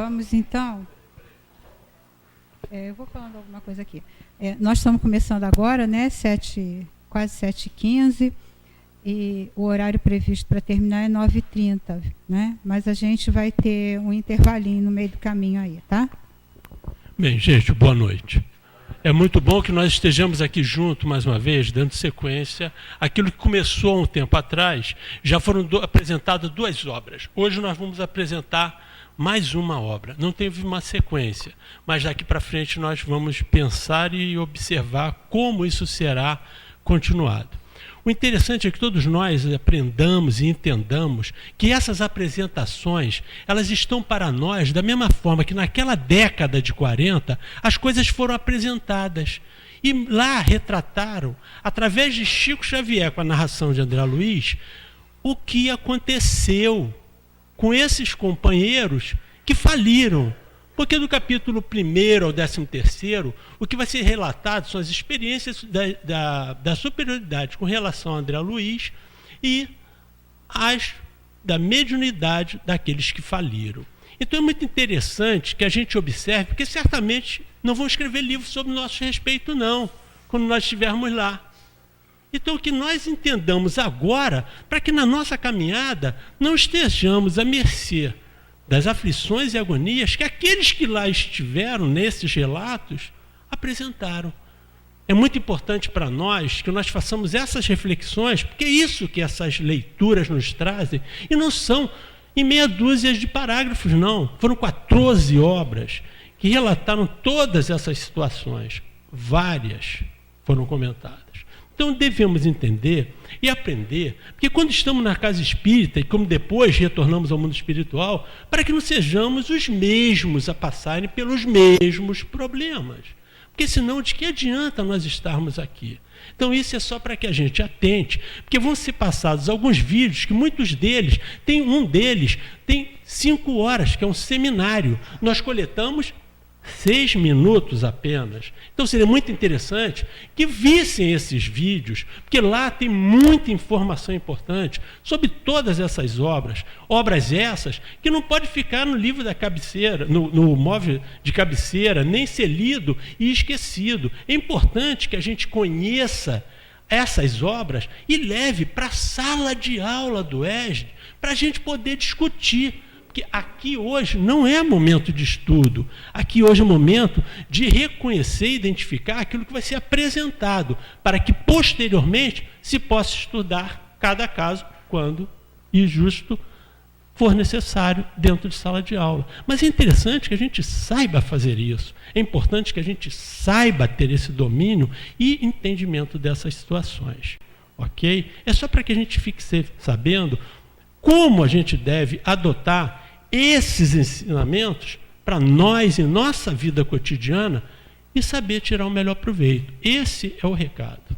Vamos então. Eu vou falando alguma coisa aqui. Nós estamos começando agora, né? Quase 7h15, e o horário previsto para terminar é 9h30, né? Mas a gente vai ter um intervalinho no meio do caminho aí, tá? Bem, gente, boa noite. É muito bom que nós estejamos aqui juntos, mais uma vez, dando sequência àquilo que começou há um tempo atrás. Já foram apresentadas 2 obras. Hoje nós vamos apresentar mais uma obra. Não teve uma sequência, mas daqui para frente nós vamos pensar e observar como isso será continuado. O interessante é que todos nós aprendamos e entendamos que essas apresentações, elas estão para nós da mesma forma que naquela década de 40, as coisas foram apresentadas. E lá retrataram, através de Chico Xavier, com a narração de André Luiz, o que aconteceu com esses companheiros que faliram. Porque do capítulo 1º ao 13º, o que vai ser relatado são as experiências da superioridade com relação a André Luiz e as da mediunidade daqueles que faliram. Então é muito interessante que a gente observe, porque certamente não vão escrever livros sobre nosso respeito, não, quando nós estivermos lá. Então, que nós entendamos agora, para que na nossa caminhada não estejamos à mercê das aflições e agonias que aqueles que lá estiveram, nesses relatos, apresentaram. É muito importante para nós que nós façamos essas reflexões, porque é isso que essas leituras nos trazem, e não são em meia dúzia de parágrafos, não. Foram 14 obras que relataram todas essas situações. Várias foram comentadas. Então devemos entender e aprender, porque quando estamos na casa espírita, e como depois retornamos ao mundo espiritual, para que não sejamos os mesmos a passarem pelos mesmos problemas. Porque senão de que adianta nós estarmos aqui? Então isso é só para que a gente atente, porque vão ser passados alguns vídeos, que muitos deles, um deles tem 5 horas, que é um seminário. Nós coletamos 6 minutos apenas. Então seria muito interessante que vissem esses vídeos, porque lá tem muita informação importante sobre todas essas obras. Obras essas que não pode ficar no livro da cabeceira, no móvel de cabeceira, nem ser lido e esquecido. É importante que a gente conheça essas obras e leve para a sala de aula do ESD, para a gente poder discutir. Porque aqui hoje não é momento de estudo, aqui hoje é momento de reconhecer e identificar aquilo que vai ser apresentado, para que posteriormente se possa estudar cada caso quando e justo for necessário dentro de sala de aula. Mas é interessante que a gente saiba fazer isso, é importante que a gente saiba ter esse domínio e entendimento dessas situações. Ok? É só para que a gente fique sabendo como a gente deve adotar esses ensinamentos para nós em nossa vida cotidiana e saber tirar o melhor proveito. Esse é o recado.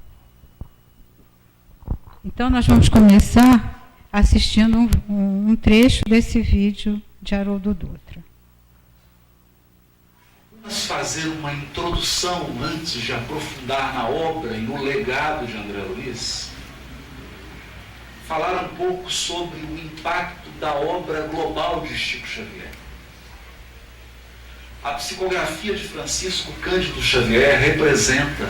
Então nós vamos começar assistindo um trecho desse vídeo de Haroldo Dutra. Vamos fazer uma introdução antes de aprofundar na obra e no legado de André Luiz. Falar um pouco sobre o impacto da obra global de Chico Xavier. A psicografia de Francisco Cândido Xavier representa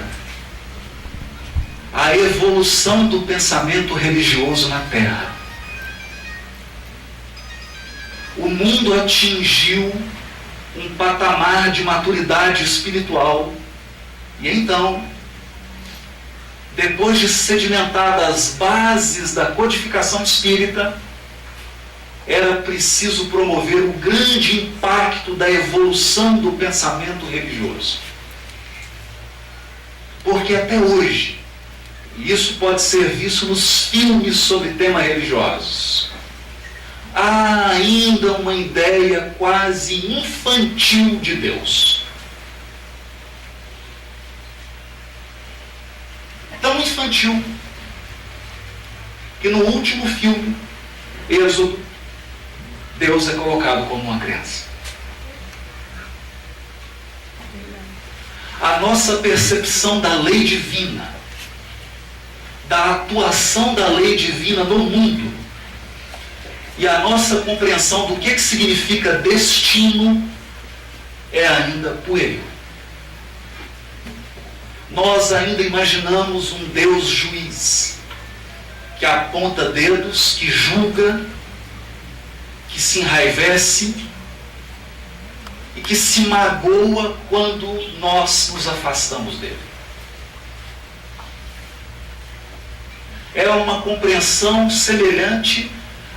a evolução do pensamento religioso na Terra. O mundo atingiu um patamar de maturidade espiritual e então, depois de sedimentadas as bases da codificação espírita, era preciso promover o grande impacto da evolução do pensamento religioso. Porque até hoje, e isso pode ser visto nos filmes sobre temas religiosos, há ainda uma ideia quase infantil de Deus. Tão infantil que no último filme, Êxodo, Deus é colocado como uma criança. A nossa percepção da lei divina, da atuação da lei divina no mundo, e a nossa compreensão do que significa destino é ainda pueril. Nós ainda imaginamos um Deus juiz, que aponta dedos, que julga, que se enraivece e que se magoa quando nós nos afastamos dele. É uma compreensão semelhante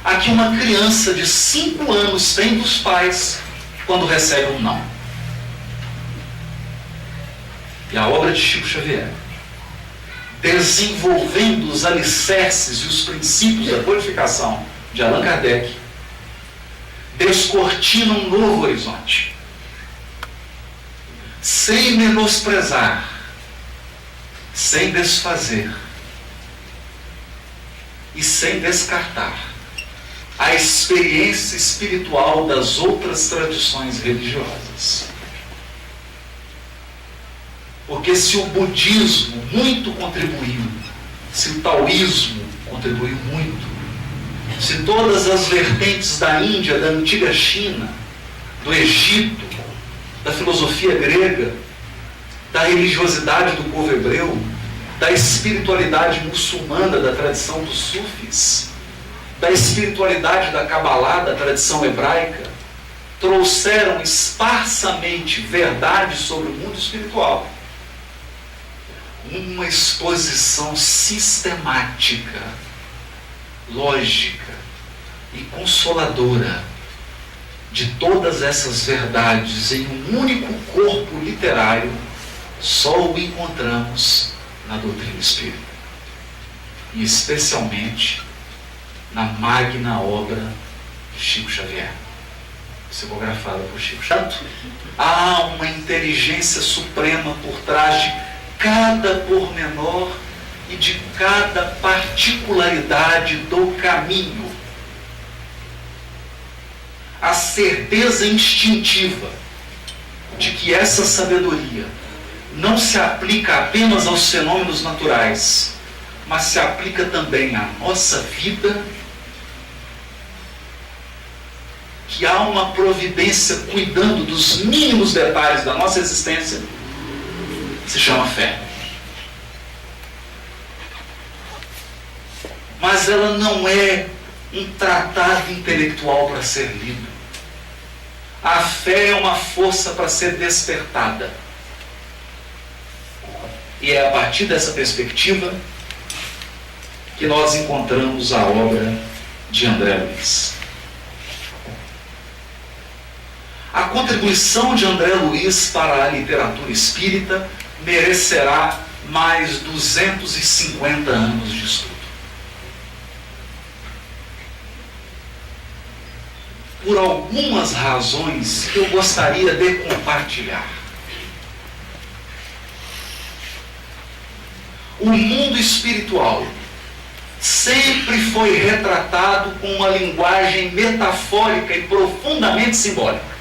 à que uma criança de 5 anos tem dos pais quando recebe um não. E a obra de Chico Xavier, desenvolvendo os alicerces e os princípios da codificação de Allan Kardec, descortina um novo horizonte, sem menosprezar, sem desfazer e sem descartar a experiência espiritual das outras tradições religiosas. Porque se o budismo muito contribuiu, se o taoísmo contribuiu muito, se todas as vertentes da Índia, da antiga China, do Egito, da filosofia grega, da religiosidade do povo hebreu, da espiritualidade muçulmana, da tradição dos sufis, da espiritualidade da Kabbalah, da tradição hebraica, trouxeram esparsamente verdades sobre o mundo espiritual. Uma exposição sistemática, lógica e consoladora de todas essas verdades em um único corpo literário, só o encontramos na doutrina espírita. E especialmente na magna obra de Chico Xavier, psicografada por Chico Xavier. Há uma inteligência suprema por trás de cada pormenor e de cada particularidade do caminho. A certeza instintiva de que essa sabedoria não se aplica apenas aos fenômenos naturais, mas se aplica também à nossa vida, que há uma providência cuidando dos mínimos detalhes da nossa existência, se chama fé. Mas ela não é um tratado intelectual para ser lido. A fé é uma força para ser despertada. E é a partir dessa perspectiva que nós encontramos a obra de André Luiz. A contribuição de André Luiz para a literatura espírita merecerá mais 250 anos de estudo. Por algumas razões que eu gostaria de compartilhar. O mundo espiritual sempre foi retratado com uma linguagem metafórica e profundamente simbólica.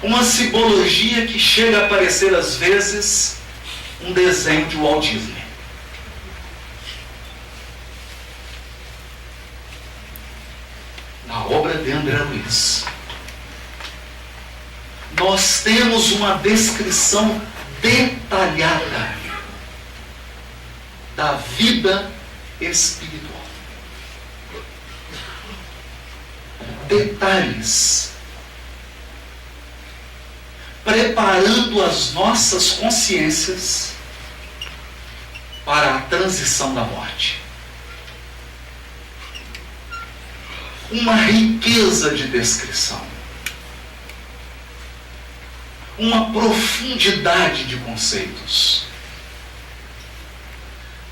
Uma simbologia que chega a parecer, às vezes, um desenho de Walt Disney. Na obra de André Luiz, nós temos uma descrição detalhada da vida espiritual. Detalhes preparando as nossas consciências para a transição da morte. Uma riqueza de descrição, uma profundidade de conceitos,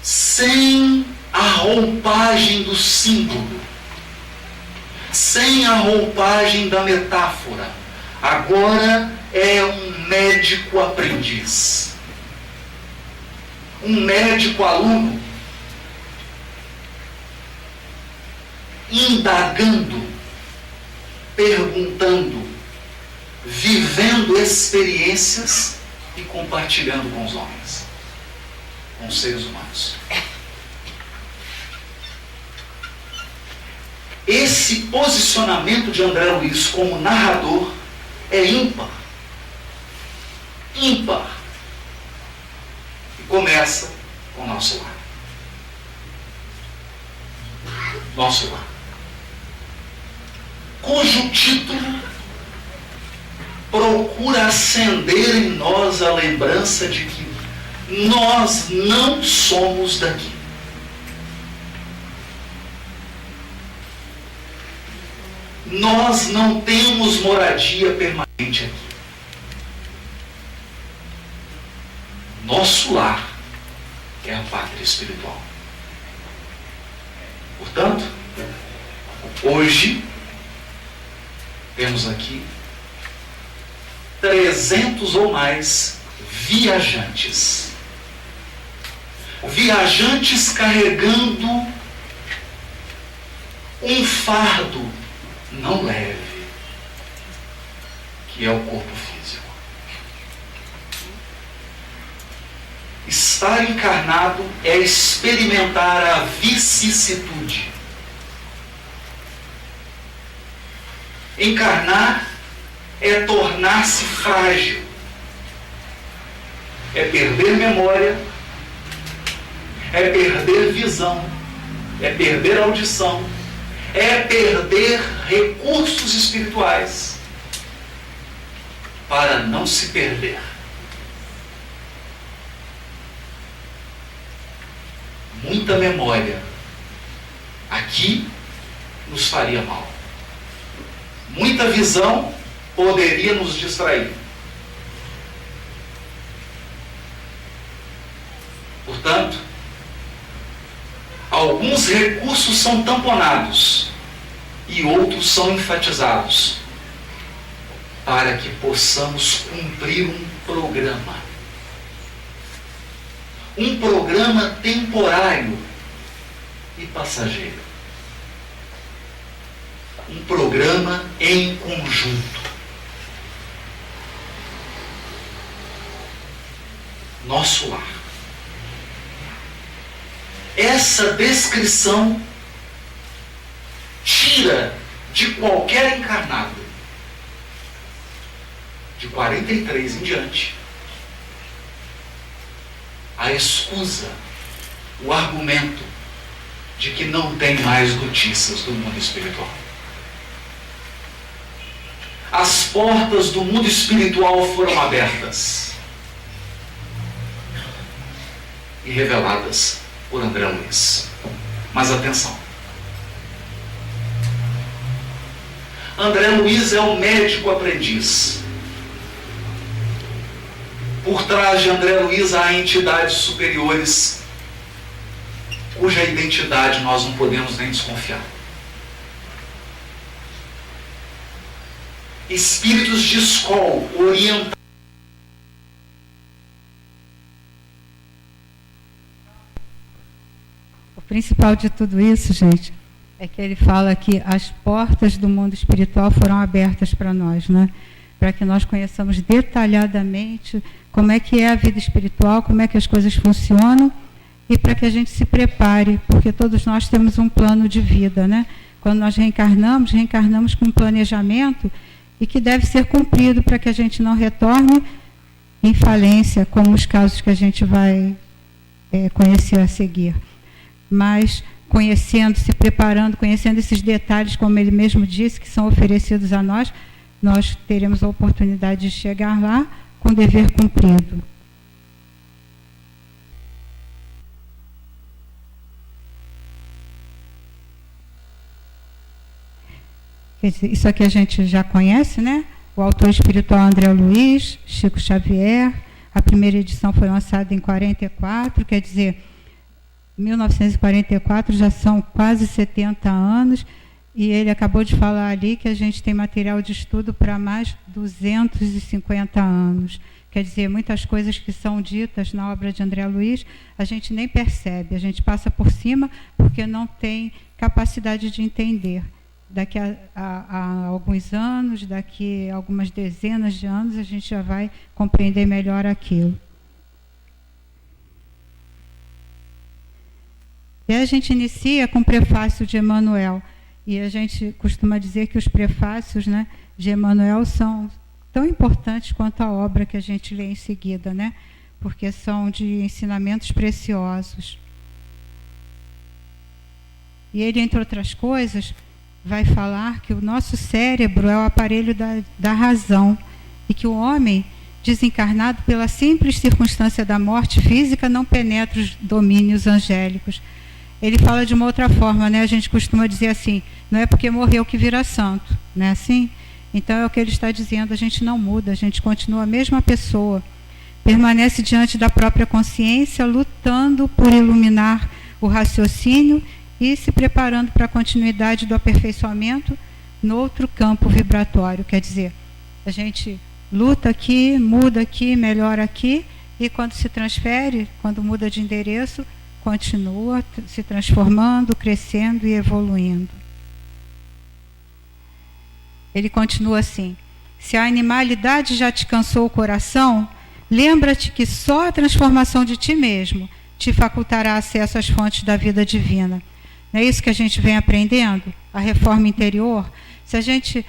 sem a roupagem do símbolo, sem a roupagem da metáfora. Agora é um médico aprendiz, um médico aluno, indagando, perguntando, vivendo experiências e compartilhando com os homens, com os seres humanos. esse posicionamento de André Luiz como narrador é ímpar. Ímpar. E começa com o nosso lar. Nosso lar. Cujo título procura acender em nós a lembrança de que nós não somos daqui. Nós não temos moradia permanente aqui. Nosso lar é a pátria espiritual. Portanto, hoje temos aqui 300 ou mais viajantes. Viajantes carregando um fardo não leve, que é o corpo físico. Estar encarnado é experimentar a vicissitude. Encarnar é tornar-se frágil, é perder memória, é perder visão, é perder audição, é perder recursos espirituais para não se perder. Muita memória aqui nos faria mal. Muita visão poderia nos distrair. Portanto, alguns recursos são tamponados e outros são enfatizados para que possamos cumprir um programa. Um programa temporário e passageiro. Um programa em conjunto. Nosso lar. Essa descrição tira de qualquer encarnado, de 43 em diante, a escusa, o argumento de que não tem mais notícias do mundo espiritual. As portas do mundo espiritual foram abertas e reveladas por André Luiz. Mas atenção. André Luiz é um médico aprendiz. Por trás de André Luiz há entidades superiores cuja identidade nós não podemos nem desconfiar. Espíritos de escola orientados. O principal de tudo isso, gente, é que ele fala que as portas do mundo espiritual foram abertas para nós, né? Para que nós conheçamos detalhadamente como é que é a vida espiritual, como é que as coisas funcionam e para que a gente se prepare, porque todos nós temos um plano de vida, né? Quando nós reencarnamos com um planejamento e que deve ser cumprido para que a gente não retorne em falência, como os casos que a gente vai conhecer a seguir. Mas conhecendo, se preparando, conhecendo esses detalhes, como ele mesmo disse, que são oferecidos a nós, nós teremos a oportunidade de chegar lá com o dever cumprido. Isso aqui a gente já conhece, né? O autor espiritual André Luiz, Chico Xavier. A primeira edição foi lançada em 44, quer dizer, 1944 já são quase 70 anos, e ele acabou de falar ali que a gente tem material de estudo para mais 250 anos. Quer dizer, muitas coisas que são ditas na obra de André Luiz, a gente nem percebe, a gente passa por cima porque não tem capacidade de entender. Daqui a alguns anos, daqui a algumas dezenas de anos, a gente já vai compreender melhor aquilo. E a gente inicia com o prefácio de Emmanuel, E a gente costuma dizer que os prefácios, né, de Emmanuel são tão importantes quanto a obra que a gente lê em seguida, né? Porque são de ensinamentos preciosos. E ele, entre outras coisas, vai falar que o nosso cérebro é o aparelho da razão e que o homem, desencarnado pela simples circunstância da morte física, não penetra os domínios angélicos. Ele fala de uma outra forma, né? A gente costuma dizer assim, não é porque morreu que vira santo, não é assim? Então é o que ele está dizendo, a gente não muda, a gente continua a mesma pessoa, permanece diante da própria consciência, lutando por iluminar o raciocínio e se preparando para a continuidade do aperfeiçoamento no outro campo vibratório. Quer dizer, a gente luta aqui, muda aqui, melhora aqui, e quando se transfere, quando muda de endereço, continua se transformando, crescendo e evoluindo. Ele continua assim: se a animalidade já te cansou o coração, lembra-te que só a transformação de ti mesmo te facultará acesso às fontes da vida divina. Não é isso que a gente vem aprendendo? A reforma interior? Se a gente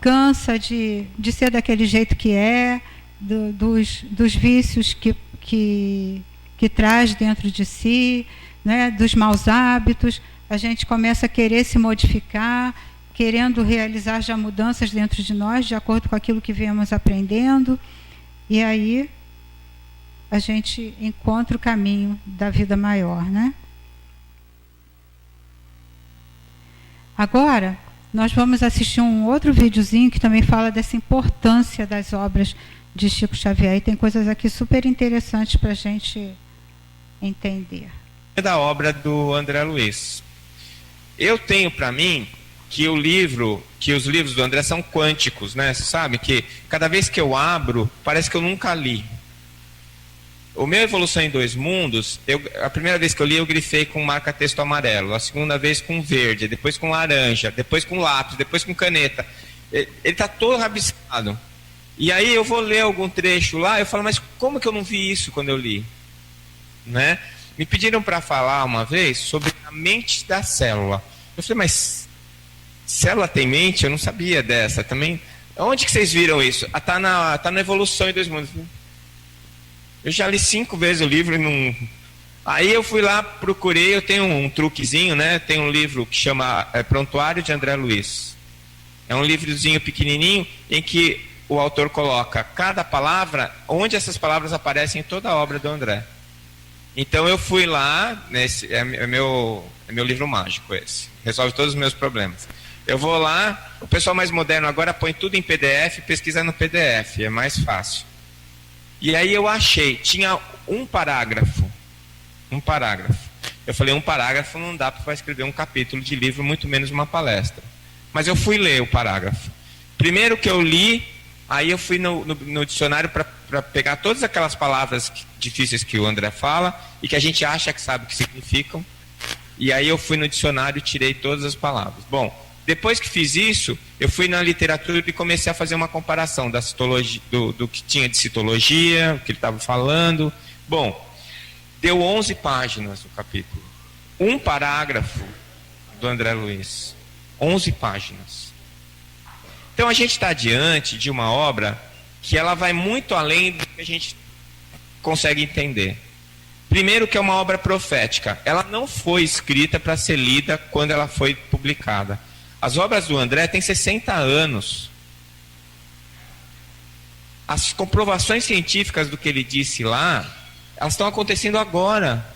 cansa de ser daquele jeito que é, dos vícios que traz dentro de si, né, dos maus hábitos, a gente começa a querer se modificar, querendo realizar já mudanças dentro de nós, de acordo com aquilo que viemos aprendendo, e aí a gente encontra o caminho da vida maior, né? Agora, nós vamos assistir um outro videozinho que também fala dessa importância das obras de Chico Xavier, e tem coisas aqui super interessantes para a gente entender. É da obra do André Luiz. Eu tenho para mim que os livros do André são quânticos, né? Você sabe que cada vez que eu abro, parece que eu nunca li. O meu Evolução em Dois Mundos, a primeira vez que eu li, eu grifei com marca-texto amarelo, a segunda vez com verde, depois com laranja, depois com lápis, depois com caneta. Ele está todo rabiscado. E aí eu vou ler algum trecho lá, eu falo, mas como que eu não vi isso quando eu li? Né? Me pediram para falar uma vez sobre a mente da célula. Eu falei, mas célula tem mente? Eu não sabia dessa. Também. Onde que vocês viram isso? Tá na Evolução em Dois Mundos. Eu já li 5 vezes o livro e não... Aí eu fui lá, procurei, eu tenho um truquezinho, né? Tem um livro que chama Prontuário de André Luiz. É um livrozinho pequenininho em que o autor coloca cada palavra, onde essas palavras aparecem em toda a obra do André. Então eu fui lá, é meu livro mágico esse, resolve todos os meus problemas. Eu vou lá, o pessoal mais moderno agora põe tudo em PDF, pesquisa no PDF, é mais fácil. E aí eu achei, tinha um parágrafo. Eu falei, um parágrafo não dá para escrever um capítulo de livro, muito menos uma palestra. Mas eu fui ler o parágrafo. Primeiro que eu li, aí eu fui no dicionário para pegar todas aquelas palavras difíceis que o André fala e que a gente acha que sabe o que significam. E aí eu fui no dicionário e tirei todas as palavras. Bom, depois que fiz isso, eu fui na literatura e comecei a fazer uma comparação da citologia, do que tinha de citologia, o que ele estava falando. Bom, deu 11 páginas o capítulo. Um parágrafo do André Luiz. 11 páginas. Então a gente está diante de uma obra que ela vai muito além do que a gente consegue entender. Primeiro que é uma obra profética. Ela não foi escrita para ser lida quando ela foi publicada. As obras do André têm 60 anos. As comprovações científicas do que ele disse lá, elas estão acontecendo agora,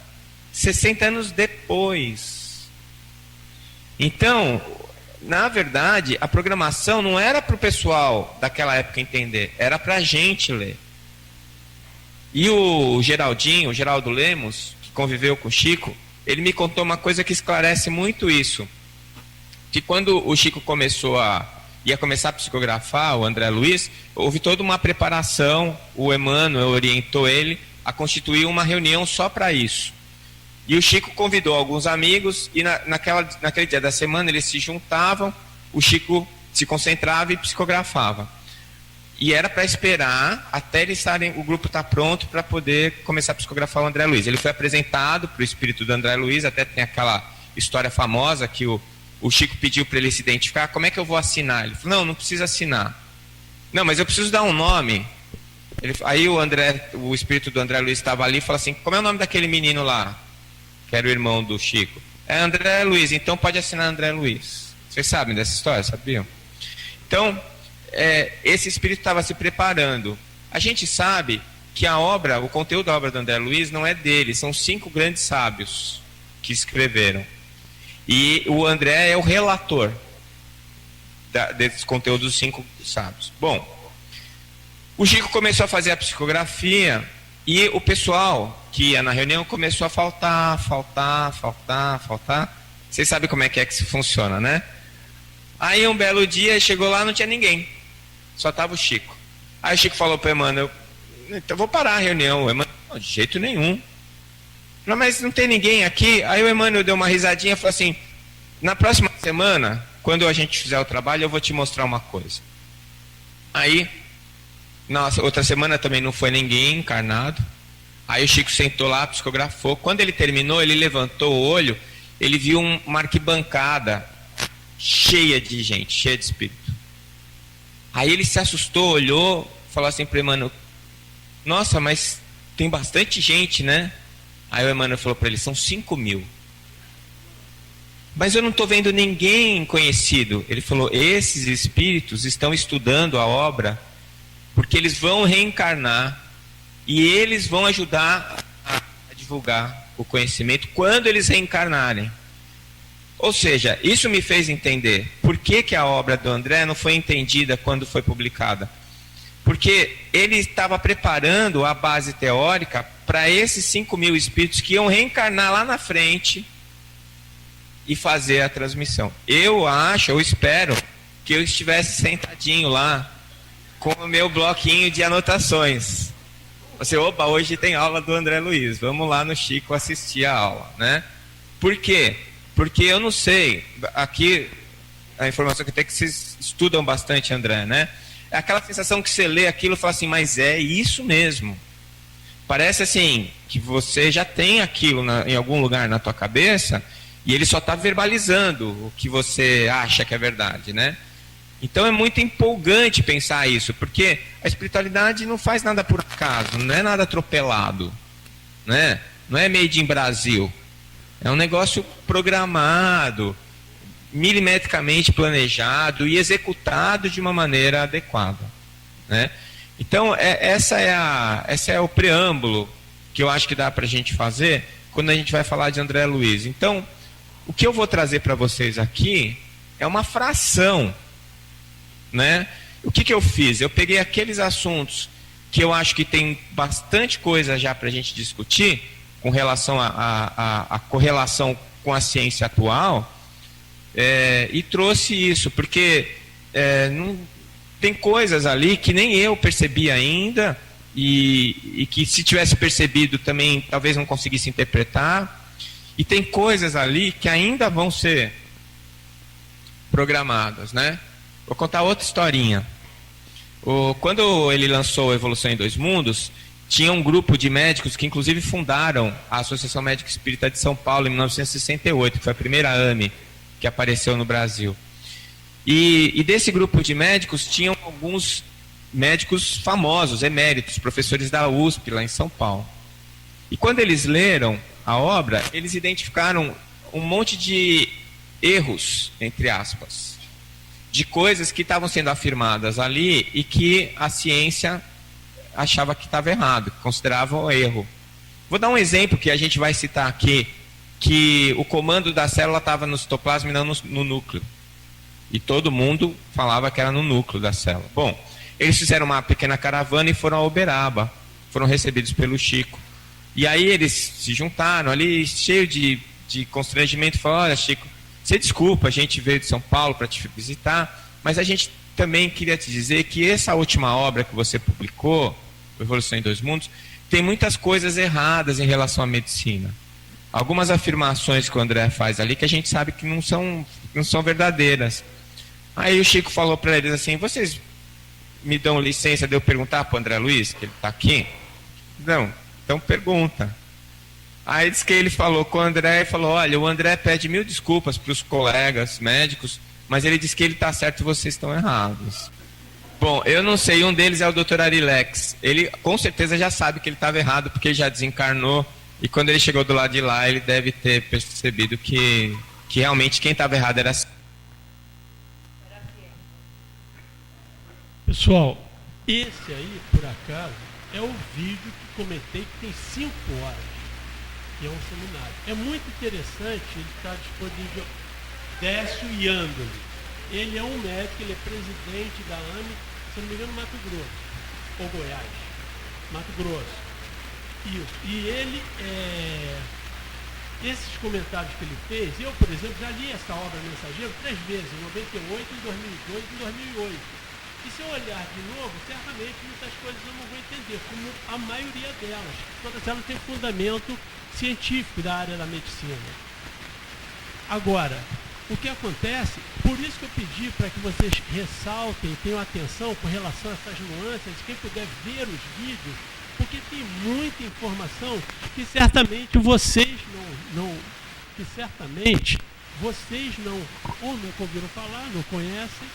60 anos depois. Então, na verdade, a programação não era para o pessoal daquela época entender, era para a gente ler. E o Geraldo Lemos, que conviveu com o Chico, ele me contou uma coisa que esclarece muito isso. Que quando o Chico ia começar a psicografar, o André Luiz, houve toda uma preparação, o Emmanuel orientou ele a constituir uma reunião só para isso. E o Chico convidou alguns amigos e naquele dia da semana eles se juntavam, o Chico se concentrava e psicografava. E era para esperar até o grupo estar pronto para poder começar a psicografar o André Luiz. Ele foi apresentado para o espírito do André Luiz, até tem aquela história famosa que o Chico pediu para ele se identificar, como é que eu vou assinar? Ele falou, não precisa assinar. Não, mas eu preciso dar um nome. Aí o espírito do André Luiz estava ali e falou assim, como é o nome daquele menino lá? Que era o irmão do Chico. É André Luiz, então pode assinar André Luiz. Vocês sabem dessa história, sabiam? Então, esse espírito estava se preparando. A gente sabe que o conteúdo da obra do André Luiz não é dele, são 5 grandes sábios que escreveram. E o André é o relator desses conteúdos dos 5 sábios. Bom, o Chico começou a fazer a psicografia e o pessoal que ia na reunião começou a faltar. Vocês sabem como é que isso funciona, né? Aí um belo dia chegou lá, não tinha ninguém, só estava o Chico. Aí o Chico falou para o Emmanuel, então vou parar a reunião. O Emmanuel, não, de jeito nenhum. Não, mas não tem ninguém aqui. Aí o Emmanuel deu uma risadinha e falou assim, na próxima semana, quando a gente fizer o trabalho, eu vou te mostrar uma coisa. Aí, outra semana também não foi ninguém encarnado. Aí o Chico sentou lá, psicografou. Quando ele terminou, ele levantou o olho, ele viu uma arquibancada cheia de gente, cheia de espírito. Aí ele se assustou, olhou, falou assim para o Emmanuel, nossa, mas tem bastante gente, né? Aí o Emmanuel falou para ele, são 5.000. Mas eu não estou vendo ninguém conhecido. Ele falou, esses espíritos estão estudando a obra porque eles vão reencarnar e eles vão ajudar a divulgar o conhecimento quando eles reencarnarem. Ou seja, isso me fez entender por que a obra do André não foi entendida quando foi publicada. Porque ele estava preparando a base teórica para esses 5.000 espíritos que iam reencarnar lá na frente e fazer a transmissão. Eu espero que eu estivesse sentadinho lá com o meu bloquinho de anotações. Você, opa, hoje tem aula do André Luiz, vamos lá no Chico assistir a aula, né? Por quê? Porque eu não sei, aqui a informação que tem que vocês estudam bastante, André, né? É aquela sensação que você lê aquilo e fala assim, mas é isso mesmo. Parece assim, que você já tem aquilo em algum lugar na tua cabeça e ele só está verbalizando o que você acha que é verdade, né? Então é muito empolgante pensar isso, porque a espiritualidade não faz nada por acaso, não é nada atropelado, né? Não é made in Brasil. É um negócio programado, milimetricamente planejado e executado de uma maneira adequada, né? Então, esse é o preâmbulo que eu acho que dá para a gente fazer quando a gente vai falar de André Luiz. Então, o que eu vou trazer para vocês aqui é uma fração, né? O que eu fiz? Eu peguei aqueles assuntos que eu acho que tem bastante coisa já para a gente discutir com relação à correlação com a ciência atual, e trouxe isso, porque tem coisas ali que nem eu percebi ainda, e que se tivesse percebido também talvez não conseguisse interpretar, e tem coisas ali que ainda vão ser programadas, né? Vou contar outra historinha. Quando ele lançou Evolução em Dois Mundos, tinha um grupo de médicos que inclusive fundaram a Associação Médica Espírita de São Paulo em 1968, que foi a primeira AME que apareceu no Brasil. E desse grupo de médicos tinham alguns médicos famosos, eméritos, professores da USP lá em São Paulo. E quando eles leram a obra, eles identificaram um monte de erros, entre aspas, de coisas que estavam sendo afirmadas ali e que a ciência achava que estava errado, que considerava um erro. Vou dar um exemplo que a gente vai citar aqui, que o comando da célula estava no citoplasma e não no núcleo. E todo mundo falava que era no núcleo da célula. Bom, eles fizeram uma pequena caravana e foram a Uberaba, foram recebidos pelo Chico. E aí eles se juntaram ali, cheio de constrangimento, e falaram, olha, Chico, você desculpa, a gente veio de São Paulo para te visitar, mas a gente também queria te dizer que essa última obra que você publicou, Evolução em Dois Mundos, tem muitas coisas erradas em relação à medicina. Algumas afirmações que o André faz ali que a gente sabe que não são verdadeiras. Aí o Chico falou para eles assim, vocês me dão licença de eu perguntar para o André Luiz, que ele está aqui? Não, então pergunta. Aí diz que ele falou com o André e falou, olha, o André pede 1000 desculpas para os colegas médicos, mas ele diz que ele está certo e vocês estão errados. Bom, eu não sei, um deles é o Dr. Arilex. Ele com certeza já sabe que ele estava errado, porque ele já desencarnou, e quando ele chegou do lado de lá, ele deve ter percebido que realmente quem estava errado era... Pessoal, esse aí, por acaso, é o vídeo que comentei, que tem 5 horas, que é um seminário. É muito interessante, ele está disponível, Décio Iandoli. Ele é um médico, ele é presidente da AME, se não me engano, Mato Grosso, ou Goiás, Mato Grosso. Isso. E ele, esses comentários que ele fez, eu, por exemplo, já li essa obra Mensageiro 3 vezes, em 98, em 2002 e em 2008. E se eu olhar de novo, certamente muitas coisas eu não vou entender, como a maioria delas. Todas elas têm fundamento científico da área da medicina. Agora, o que acontece, por isso que eu pedi para que vocês ressaltem, tenham atenção com relação a essas nuances, quem puder ver os vídeos, porque tem muita informação que certamente vocês ou nunca ouviram falar, não conhecem.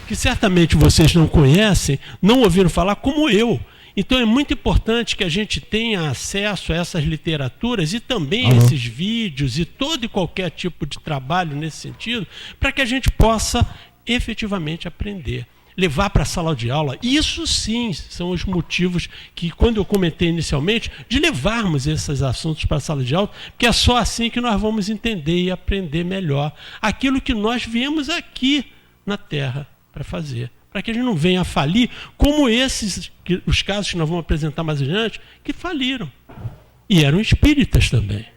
Que certamente vocês não conhecem, não ouviram falar, como eu. Então é muito importante que a gente tenha acesso a essas literaturas e também a esses vídeos e todo e qualquer tipo de trabalho nesse sentido, para que a gente possa efetivamente aprender, levar para a sala de aula. Isso sim são os motivos que, quando eu comentei inicialmente, de levarmos esses assuntos para a sala de aula, porque é só assim que nós vamos entender e aprender melhor aquilo que nós viemos aqui na Terra para fazer, para que a gente não venha a falir, como os casos que nós vamos apresentar mais adiante, que faliram. E eram espíritas também.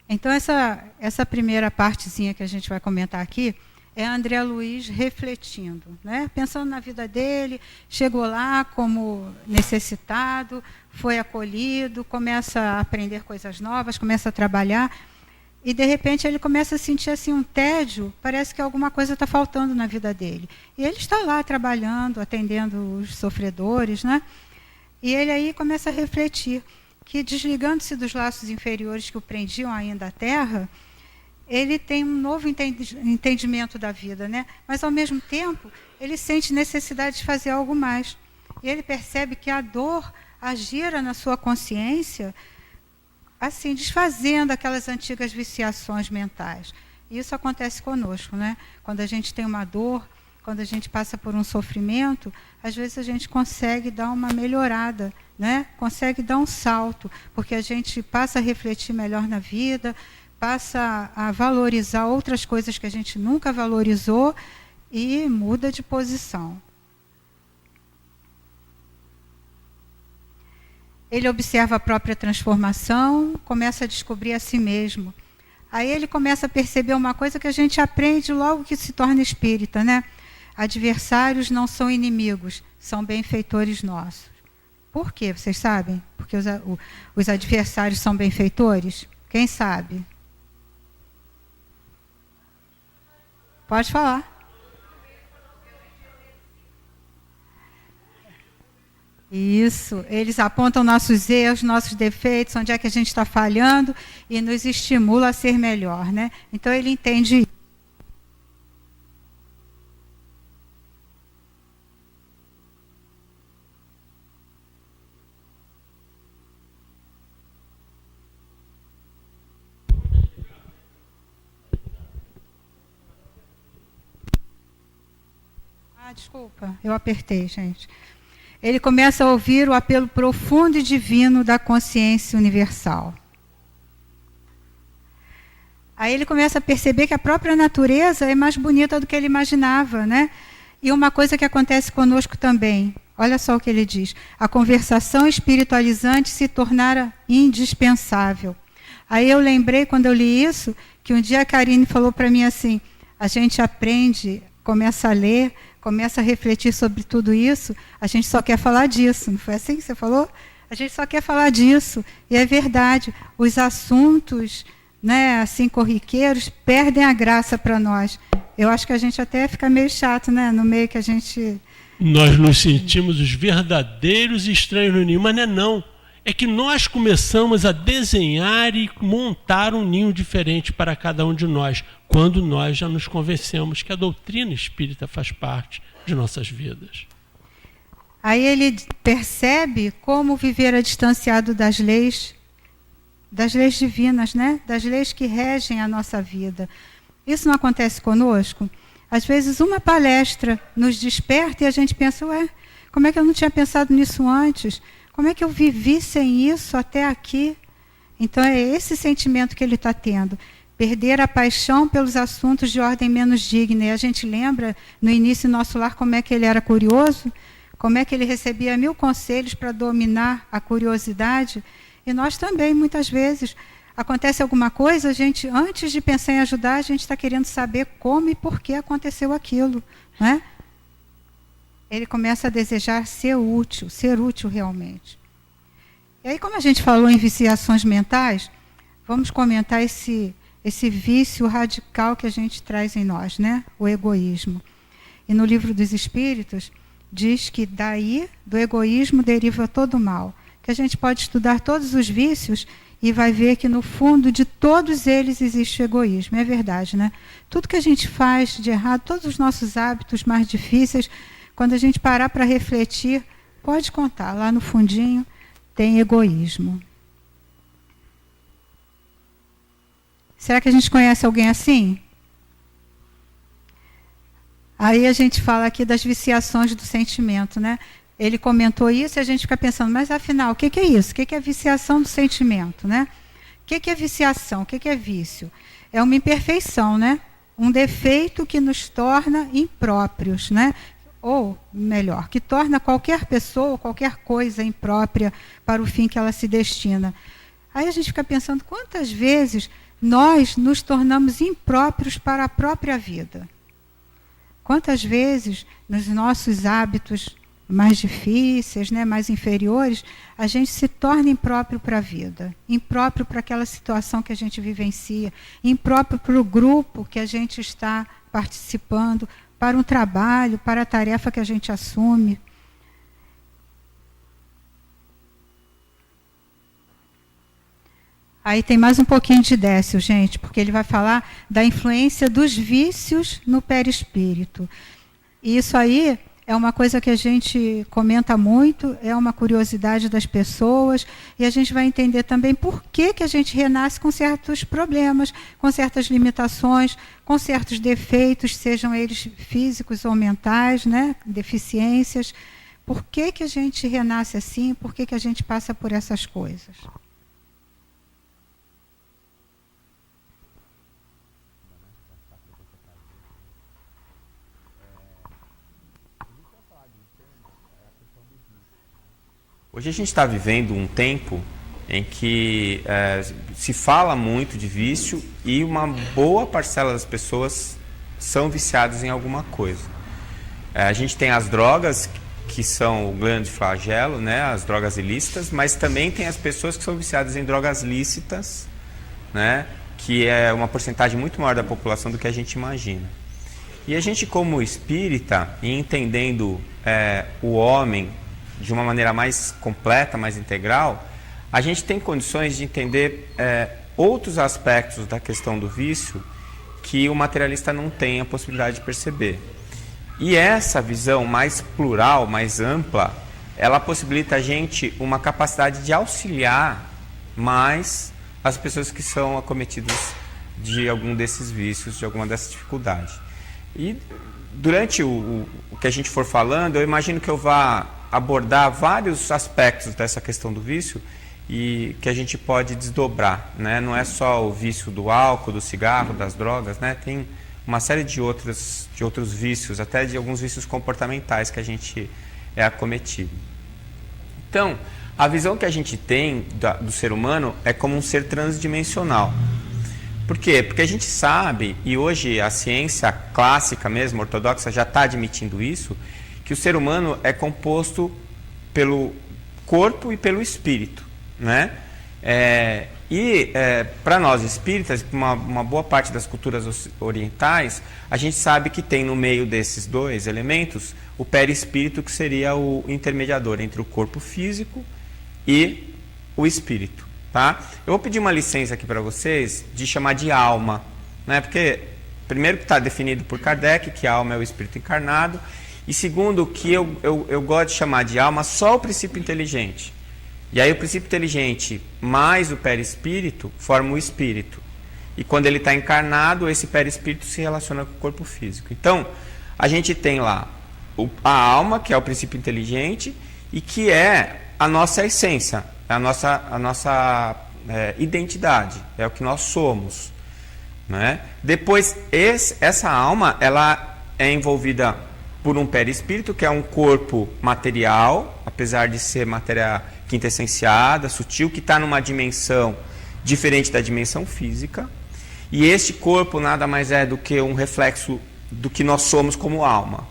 Então, essa primeira partezinha que a gente vai comentar aqui é André Luiz refletindo, né? Pensando na vida dele, chegou lá como necessitado, foi acolhido, começa a aprender coisas novas, começa a trabalhar, e de repente ele começa a sentir assim um tédio, parece que alguma coisa está faltando na vida dele. E ele está lá trabalhando, atendendo os sofredores, né? E ele aí começa a refletir que, desligando-se dos laços inferiores que o prendiam ainda à terra, ele tem um novo entendimento da vida, né? Mas, ao mesmo tempo, ele sente necessidade de fazer algo mais. E ele percebe que a dor agira na sua consciência, assim, desfazendo aquelas antigas viciações mentais. E isso acontece conosco, né? Quando a gente tem uma dor, quando a gente passa por um sofrimento, às vezes a gente consegue dar uma melhorada, né? Consegue dar um salto, porque a gente passa a refletir melhor na vida, passa a valorizar outras coisas que a gente nunca valorizou e muda de posição. Ele observa a própria transformação, começa a descobrir a si mesmo. Aí ele começa a perceber uma coisa que a gente aprende logo que se torna espírita, né? Adversários não são inimigos, são benfeitores nossos. Por quê? Vocês sabem? Porque os adversários são benfeitores? Quem sabe? Pode falar. Isso, eles apontam nossos erros, nossos defeitos, onde é que a gente está falhando e nos estimula a ser melhor, né? Então ele entende isso. Desculpa, eu apertei, gente. Ele começa a ouvir o apelo profundo e divino da consciência universal. Aí ele começa a perceber que a própria natureza é mais bonita do que ele imaginava, né? E uma coisa que acontece conosco também, olha só o que ele diz: a conversação espiritualizante se tornara indispensável. Aí eu lembrei, quando eu li isso, que um dia a Karine falou para mim assim: a gente aprende, começa a ler, começa a refletir sobre tudo isso, a gente só quer falar disso. Não foi assim que você falou? A gente só quer falar disso. E é verdade, os assuntos, né, assim, corriqueiros, perdem a graça para nós. eu acho que a gente até fica meio chato, né? No meio que a gente... Nós nos sentimos os verdadeiros estranhos no ninho, mas não é não. É que nós começamos a desenhar e montar um ninho diferente para cada um de nós, quando nós já nos convencemos que a doutrina espírita faz parte de nossas vidas. Aí ele percebe como viver distanciado das leis divinas, né? Das leis que regem a nossa vida. Isso não acontece conosco? Às vezes uma palestra nos desperta e a gente pensa, ué, como é que eu não tinha pensado nisso antes? Como é que eu vivi sem isso até aqui? Então é esse sentimento que ele está tendo. Perder a paixão pelos assuntos de ordem menos digna. E a gente lembra, no início do nosso lar, como é que ele era curioso, como é que ele recebia 1000 conselhos para dominar a curiosidade. E nós também, muitas vezes, acontece alguma coisa, a gente, antes de pensar em ajudar, a gente está querendo saber como e por que aconteceu aquilo, né? Ele começa a desejar ser útil realmente. E aí, como a gente falou em viciações mentais, vamos comentar esse vício radical que a gente traz em nós, né? O egoísmo. E no Livro dos Espíritos, diz que daí, do egoísmo, deriva todo o mal. Que a gente pode estudar todos os vícios e vai ver que no fundo de todos eles existe o egoísmo. É verdade, né? Tudo que a gente faz de errado, todos os nossos hábitos mais difíceis, quando a gente parar para refletir, pode contar, lá no fundinho tem egoísmo. Será que a gente conhece alguém assim? Aí a gente fala aqui das viciações do sentimento, né? Ele comentou isso e a gente fica pensando, mas afinal, o que é isso? O que é viciação do sentimento, né? O que é viciação? O que é vício? É uma imperfeição, né? Um defeito que nos torna impróprios, né? Ou, melhor, que torna qualquer pessoa, qualquer coisa imprópria para o fim que ela se destina. Aí a gente fica pensando, quantas vezes nós nos tornamos impróprios para a própria vida? Quantas vezes, nos nossos hábitos mais difíceis, né, mais inferiores, a gente se torna impróprio para a vida, impróprio para aquela situação que a gente vivencia, impróprio para o grupo que a gente está participando, para um trabalho, para a tarefa que a gente assume. Aí tem mais um pouquinho de Décio, gente, porque ele vai falar da influência dos vícios no perispírito. E isso aí é uma coisa que a gente comenta muito, é uma curiosidade das pessoas, e a gente vai entender também por que a gente renasce com certos problemas, com certas limitações, com certos defeitos, sejam eles físicos ou mentais, né, deficiências. Por que a gente renasce assim? Por que a gente passa por essas coisas? Hoje a gente está vivendo um tempo em que se fala muito de vício e uma boa parcela das pessoas são viciadas em alguma coisa. A gente tem as drogas, que são o grande flagelo, né, as drogas ilícitas, mas também tem as pessoas que são viciadas em drogas lícitas, né, que é uma porcentagem muito maior da população do que a gente imagina. E a gente, como espírita, e entendendo o homem de uma maneira mais completa, mais integral, a gente tem condições de entender outros aspectos da questão do vício que o materialista não tem a possibilidade de perceber. E essa visão mais plural, mais ampla, ela possibilita a gente uma capacidade de auxiliar mais as pessoas que são acometidas de algum desses vícios, de alguma dessas dificuldades. E durante o que a gente for falando, eu imagino que eu vá abordar vários aspectos dessa questão do vício e que a gente pode desdobrar, né? Não é só o vício do álcool, do cigarro, das drogas, né? Tem uma série de outros vícios, até de alguns vícios comportamentais que a gente é acometido. Então, a visão que a gente tem do ser humano é como um ser transdimensional. Por quê? Porque a gente sabe, e hoje a ciência clássica mesmo, ortodoxa, já está admitindo isso, que o ser humano é composto pelo corpo e pelo espírito, né? E para nós espíritas, uma boa parte das culturas orientais, a gente sabe que tem no meio desses dois elementos o perispírito, que seria o intermediador entre o corpo físico e o espírito. Tá? Eu vou pedir uma licença aqui para vocês de chamar de alma, né? Porque primeiro que está definido por Kardec, que a alma é o espírito encarnado, e segundo que eu gosto de chamar de alma só o princípio inteligente. E aí o princípio inteligente mais o perispírito forma o espírito. E quando ele está encarnado, esse perispírito se relaciona com o corpo físico. Então, a gente tem lá a alma, que é o princípio inteligente, e que é a nossa essência, a nossa identidade, é o que nós somos. Né? Depois, essa alma, ela é envolvida por um perispírito, que é um corpo material, apesar de ser matéria quintessenciada, sutil, que está numa dimensão diferente da dimensão física. E este corpo nada mais é do que um reflexo do que nós somos como alma.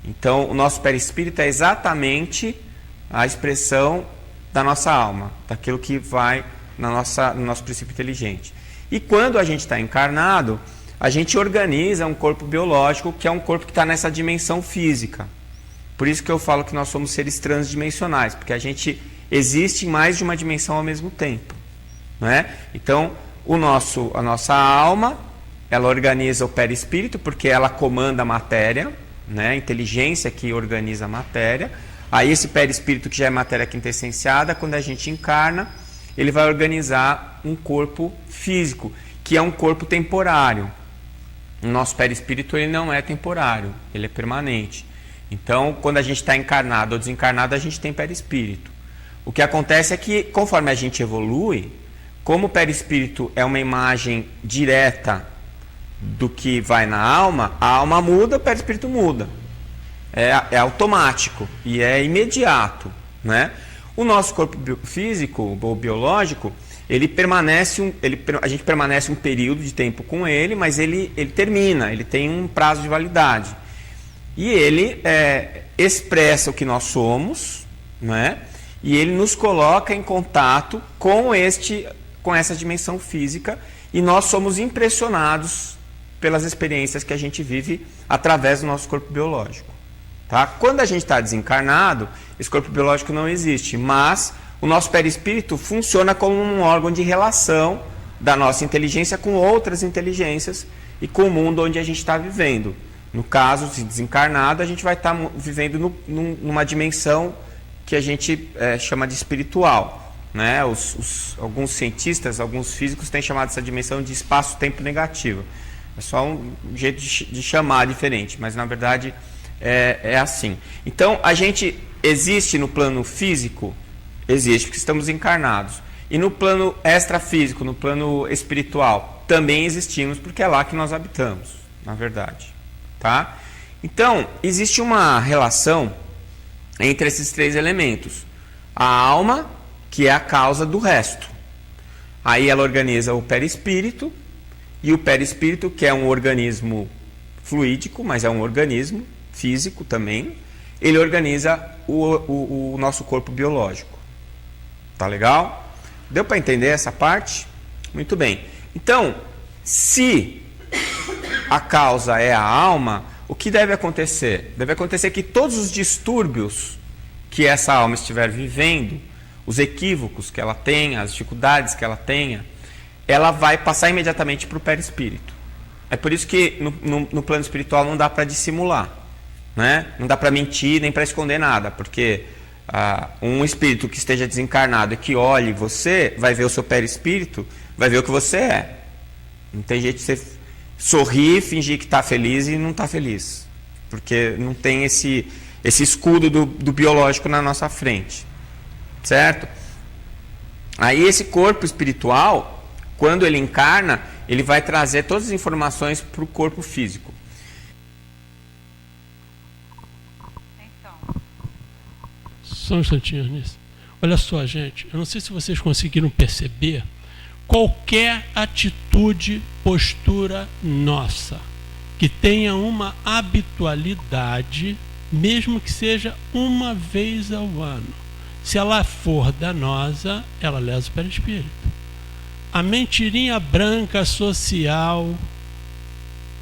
Então, o nosso perispírito é exatamente a expressão da nossa alma, daquilo que vai no nosso princípio inteligente. E quando a gente está encarnado, a gente organiza um corpo biológico, que é um corpo que está nessa dimensão física. Por isso que eu falo que nós somos seres transdimensionais, porque a gente existe em mais de uma dimensão ao mesmo tempo. Não é? Então, a nossa alma, ela organiza o perispírito, porque ela comanda a matéria, né? A inteligência que organiza a matéria. Aí esse perispírito, que já é matéria quintessenciada, quando a gente encarna, ele vai organizar um corpo físico, que é um corpo temporário. O nosso perispírito, ele não é temporário, ele é permanente. Então, quando a gente está encarnado ou desencarnado, a gente tem perispírito. O que acontece é que, conforme a gente evolui, como o perispírito é uma imagem direta do que vai na alma, a alma muda, o perispírito muda. É automático e é imediato. Né? O nosso corpo físico ou biológico, a gente permanece um período de tempo com ele, mas ele termina, ele tem um prazo de validade. E ele expressa o que nós somos, né? E ele nos coloca em contato com essa dimensão física, e nós somos impressionados pelas experiências que a gente vive através do nosso corpo biológico. Tá? Quando a gente está desencarnado, esse corpo biológico não existe, mas o nosso perispírito funciona como um órgão de relação da nossa inteligência com outras inteligências e com o mundo onde a gente está vivendo. No caso, se desencarnado, a gente vai estar vivendo numa dimensão que a gente chama de espiritual. Né? Alguns cientistas, alguns físicos têm chamado essa dimensão de espaço-tempo negativo. É só um jeito de chamar diferente, mas na verdade é assim. Então, a gente existe no plano físico, existe porque estamos encarnados. E no plano extrafísico, no plano espiritual, também existimos porque é lá que nós habitamos, na verdade. Tá? Então, existe uma relação entre esses três elementos. A alma, que é a causa do resto. Aí ela organiza o perispírito, e o perispírito, que é um organismo fluídico, mas é um organismo físico também, ele organiza o nosso corpo biológico. Tá legal? Deu para entender essa parte? Muito bem. Então, se a causa é a alma, o que deve acontecer? Deve acontecer que todos os distúrbios que essa alma estiver vivendo, os equívocos que ela tenha, as dificuldades que ela tenha, ela vai passar imediatamente para o perispírito. É por isso que no plano espiritual não dá para dissimular, né? Não dá para mentir nem para esconder nada, porque um espírito que esteja desencarnado e que olhe você, vai ver o seu perispírito, vai ver o que você é. Não tem jeito de você sorrir, fingir que está feliz e não está feliz, porque não tem esse escudo do biológico na nossa frente, certo? Aí esse corpo espiritual, quando ele encarna, ele vai trazer todas as informações para o corpo físico. Só um instantinho nisso. Olha só, gente, eu não sei se vocês conseguiram perceber, qualquer atitude, postura nossa, que tenha uma habitualidade, mesmo que seja uma vez ao ano, se ela for danosa, ela lesa o perispírito. a mentirinha branca social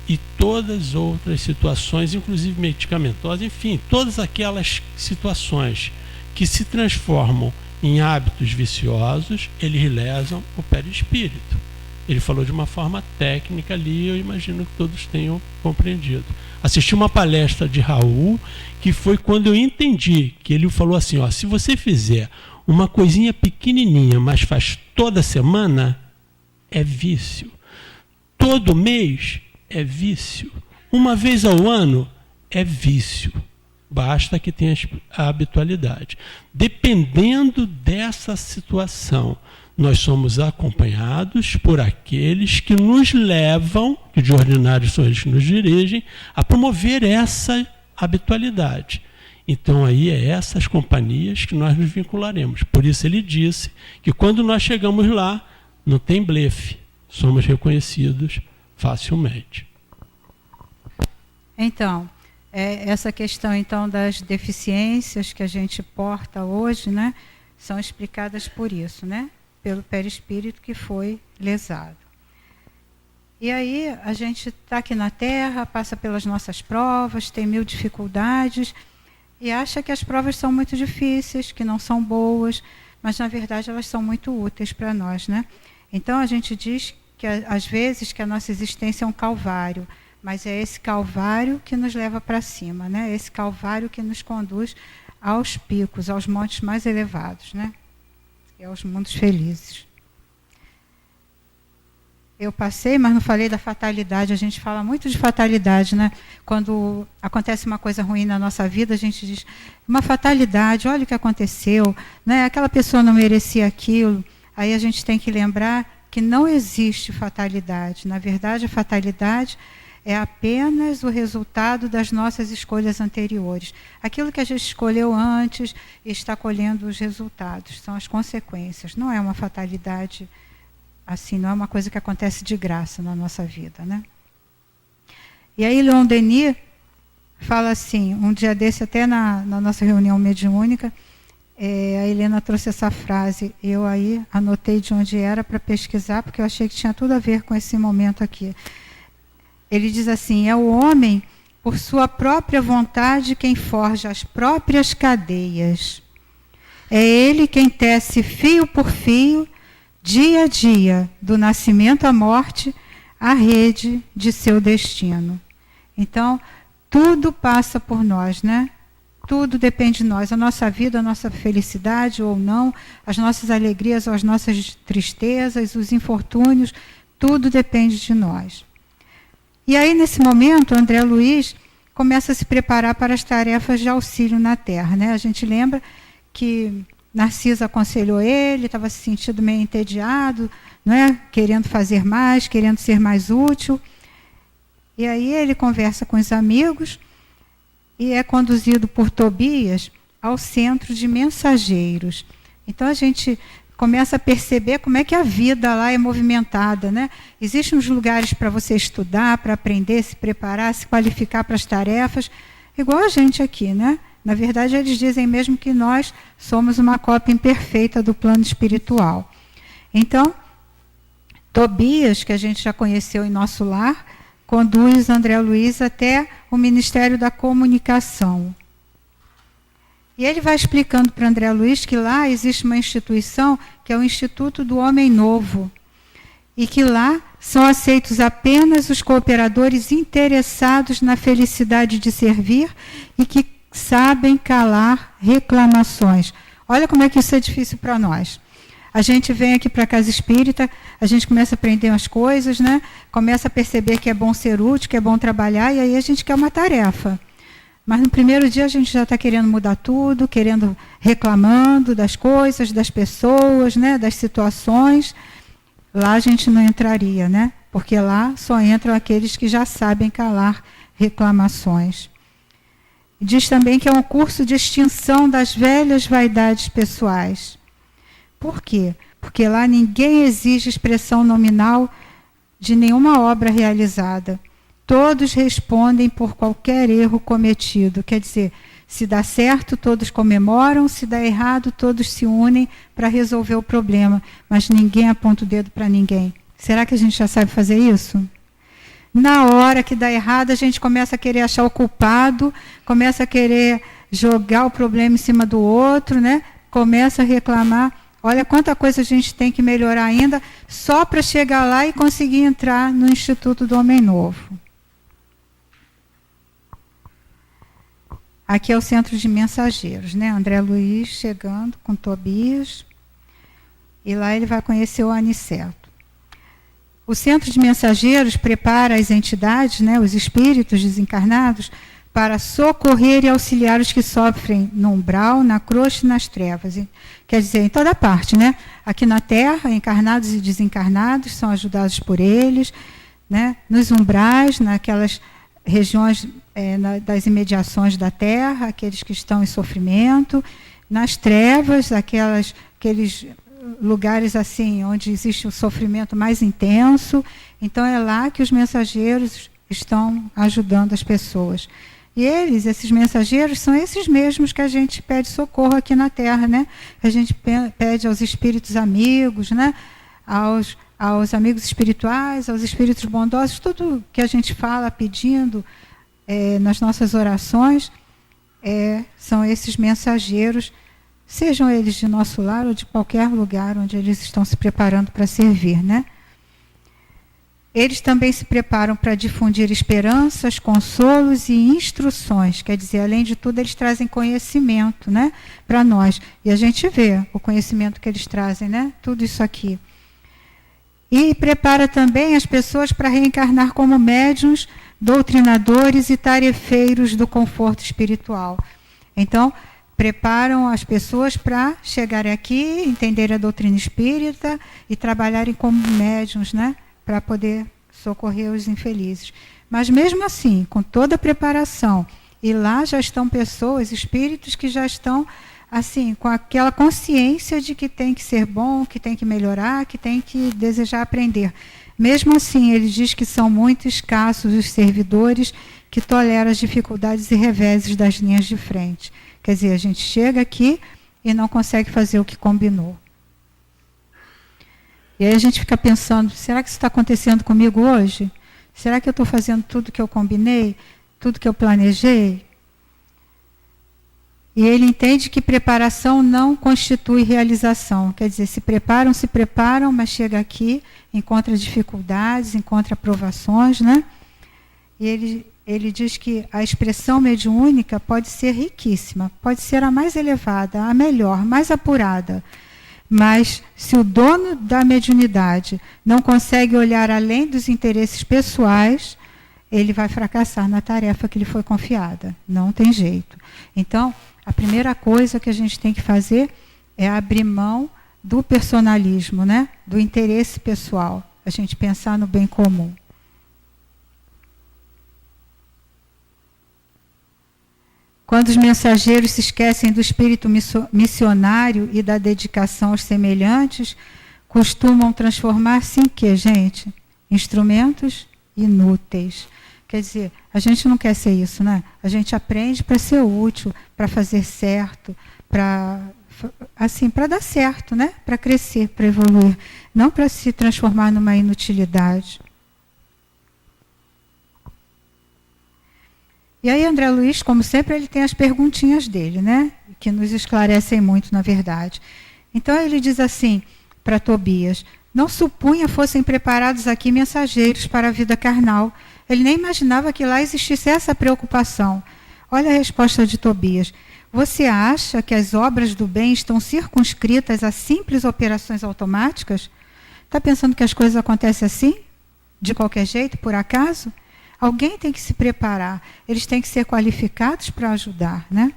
e todas as outras situações, inclusive medicamentosas, enfim, todas aquelas situações que se transformam em hábitos viciosos, eles lesam o perispírito. Ele falou de uma forma técnica ali, eu imagino que todos tenham compreendido. Assisti uma palestra de Raul, que foi quando eu entendi, que ele falou assim, ó, se você fizer uma coisinha pequenininha, mas faz toda semana, é vício. Todo mês é vício. Uma vez ao ano é vício. Basta que tenha a habitualidade. Dependendo dessa situação, nós somos acompanhados por aqueles que nos levam, que de ordinário são eles que nos dirigem, a promover essa habitualidade. Então aí é essas companhias que nós nos vincularemos. Por isso ele disse que quando nós chegamos lá, não tem blefe, somos reconhecidos facilmente. Então, essa questão então das deficiências que a gente porta hoje, né, são explicadas por isso, né, pelo perispírito que foi lesado. E aí a gente está aqui na Terra, passa pelas nossas provas, tem 1000 dificuldades e acha que as provas são muito difíceis, que não são boas, mas na verdade elas são muito úteis para nós, né? Então a gente diz que às vezes que a nossa existência é um calvário, mas é esse calvário que nos leva para cima, né? Esse calvário que nos conduz aos picos, aos montes mais elevados, né? E aos mundos felizes. Eu passei, mas não falei da fatalidade. A gente fala muito de fatalidade, né? Quando acontece uma coisa ruim na nossa vida, a gente diz, uma fatalidade, olha o que aconteceu, né? Aquela pessoa não merecia aquilo. Aí a gente tem que lembrar que não existe fatalidade. Na verdade, a fatalidade é apenas o resultado das nossas escolhas anteriores. Aquilo que a gente escolheu antes está colhendo os resultados, são as consequências. Não é uma fatalidade assim, não é uma coisa que acontece de graça na nossa vida, né? E aí Leon Denis fala assim, um dia desse até na nossa reunião mediúnica, a Helena trouxe essa frase, eu aí anotei de onde era para pesquisar, porque eu achei que tinha tudo a ver com esse momento aqui. Ele diz assim, é o homem, por sua própria vontade, quem forja as próprias cadeias. É ele quem tece fio por fio, dia a dia, do nascimento à morte, a rede de seu destino. Então, tudo passa por nós, né? Tudo depende de nós. A nossa vida, a nossa felicidade ou não, as nossas alegrias ou as nossas tristezas, os infortúnios, tudo depende de nós. E aí, nesse momento, André Luiz começa a se preparar para as tarefas de auxílio na Terra, né? A gente lembra que Narcisa aconselhou ele, estava se sentindo meio entediado, né? Querendo fazer mais, querendo ser mais útil. E aí ele conversa com os amigos e é conduzido por Tobias ao centro de mensageiros. Então a gente começa a perceber como é que a vida lá é movimentada, né? Existem uns lugares para você estudar, para aprender, se preparar, se qualificar para as tarefas, igual a gente aqui, né? Na verdade, eles dizem mesmo que nós somos uma cópia imperfeita do plano espiritual. Então, Tobias, que a gente já conheceu em nosso lar, conduz André Luiz até o Ministério da Comunicação. E ele vai explicando para André Luiz que lá existe uma instituição que é o Instituto do Homem Novo. E que lá são aceitos apenas os cooperadores interessados na felicidade de servir e que sabem calar reclamações. Olha como é que isso é difícil para nós. A gente vem aqui para a Casa Espírita, a gente começa a aprender umas coisas, né? Começa a perceber que é bom ser útil, que é bom trabalhar, e aí a gente quer uma tarefa. Mas no primeiro dia a gente já está querendo mudar tudo, reclamando das coisas, das pessoas, né? Das situações. Lá a gente não entraria, né? Porque lá só entram aqueles que já sabem calar reclamações. Diz também que é um curso de extinção das velhas vaidades pessoais. Por quê? Porque lá ninguém exige expressão nominal de nenhuma obra realizada. Todos respondem por qualquer erro cometido. Quer dizer, Se dá certo, todos comemoram, se dá errado, todos se unem para resolver o problema, mas ninguém aponta o dedo para ninguém. Será que a gente já sabe fazer isso? Na hora que dá errado, a gente começa a querer achar o culpado, começa a querer jogar o problema em cima do outro, né? Começa a reclamar. Olha quanta coisa a gente tem que melhorar ainda só para chegar lá e conseguir entrar no Instituto do Homem Novo. Aqui é o centro de mensageiros, né? André Luiz chegando com Tobias. E lá ele vai conhecer o Aniceto. O centro de mensageiros prepara as entidades, né, os espíritos desencarnados, para socorrer e auxiliar os que sofrem no umbral, na crosta e nas trevas. Quer dizer, em toda parte, né? Aqui na Terra, encarnados e desencarnados são ajudados por eles, né? Nos umbrais, naquelas regiões das imediações da Terra, aqueles que estão em sofrimento, nas trevas, aqueles lugares assim onde existe o sofrimento mais intenso. Então é lá que os mensageiros estão ajudando as pessoas. E esses mensageiros, são esses mesmos que a gente pede socorro aqui na Terra, né? A gente pede aos espíritos amigos, né? Aos amigos espirituais, aos espíritos bondosos, tudo que a gente fala pedindo nas nossas orações, são esses mensageiros, sejam eles de nosso lar ou de qualquer lugar onde eles estão se preparando para servir, né? Eles também se preparam para difundir esperanças, consolos e instruções. Quer dizer, além de tudo, eles trazem conhecimento, né, para nós. E a gente vê o conhecimento que eles trazem, né? Tudo isso aqui. E prepara também as pessoas para reencarnar como médiuns, doutrinadores e tarefeiros do conforto espiritual. Então, preparam as pessoas para chegarem aqui, entenderem a doutrina espírita e trabalharem como médiuns, né? Para poder socorrer os infelizes. Mas mesmo assim, com toda a preparação, e lá já estão pessoas, espíritos que já estão assim, com aquela consciência de que tem que ser bom, que tem que melhorar, que tem que desejar aprender. Mesmo assim, ele diz que são muito escassos os servidores que toleram as dificuldades e reveses das linhas de frente. Quer dizer, a gente chega aqui e não consegue fazer o que combinou. E aí a gente fica pensando, será que isso está acontecendo comigo hoje? Será que eu estou fazendo tudo que eu combinei? Tudo que eu planejei? E ele entende que preparação não constitui realização. Quer dizer, se preparam, mas chega aqui, encontra dificuldades, encontra provações, né? E ele diz que a expressão mediúnica pode ser riquíssima, pode ser a mais elevada, a melhor, mais apurada. Mas se o dono da mediunidade não consegue olhar além dos interesses pessoais, ele vai fracassar na tarefa que lhe foi confiada. Não tem jeito. Então, a primeira coisa que a gente tem que fazer é abrir mão do personalismo, né? Do interesse pessoal. A gente pensar no bem comum. Quando os mensageiros se esquecem do espírito missionário e da dedicação aos semelhantes, costumam transformar-se em quê, gente? Instrumentos inúteis. Quer dizer, a gente não quer ser isso, né? A gente aprende para ser útil, para fazer certo, para dar certo, né? Para crescer, para evoluir, não para se transformar numa inutilidade. E aí, André Luiz, como sempre, ele tem as perguntinhas dele, né? Que nos esclarecem muito, na verdade. Então, ele diz assim para Tobias: não supunha fossem preparados aqui mensageiros para a vida carnal. Ele nem imaginava que lá existisse essa preocupação. Olha a resposta de Tobias. Você acha que as obras do bem estão circunscritas a simples operações automáticas? Está pensando que as coisas acontecem assim? De qualquer jeito, por acaso? Alguém tem que se preparar, eles têm que ser qualificados para ajudar, né?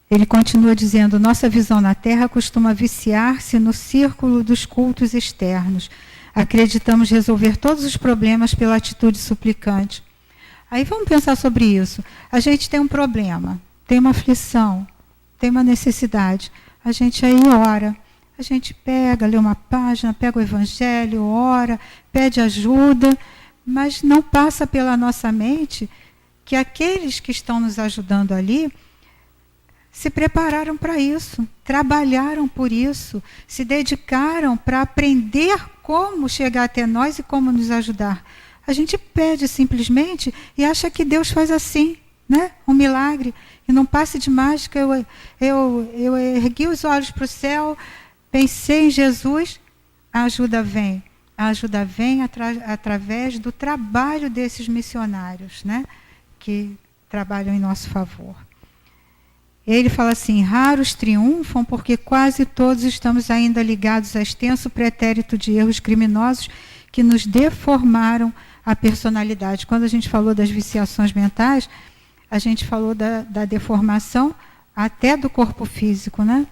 Ele continua dizendo, nossa visão na Terra costuma viciar-se no círculo dos cultos externos. Acreditamos resolver todos os problemas pela atitude suplicante. Aí vamos pensar sobre isso. A gente tem um problema, tem uma aflição, tem uma necessidade. A gente aí ora. A gente pega, lê uma página, pega o Evangelho, ora, pede ajuda, mas não passa pela nossa mente que aqueles que estão nos ajudando ali se prepararam para isso, trabalharam por isso, se dedicaram para aprender como chegar até nós e como nos ajudar. A gente pede simplesmente e acha que Deus faz assim, né? Um milagre. E num passe de mágica, eu ergui os olhos para o céu, pensei em Jesus, a ajuda vem. A ajuda vem através do trabalho desses missionários, né? Que trabalham em nosso favor. Ele fala assim: raros triunfam porque quase todos estamos ainda ligados a extenso pretérito de erros criminosos que nos deformaram a personalidade. Quando a gente falou das viciações mentais, a gente falou da deformação até do corpo físico, né?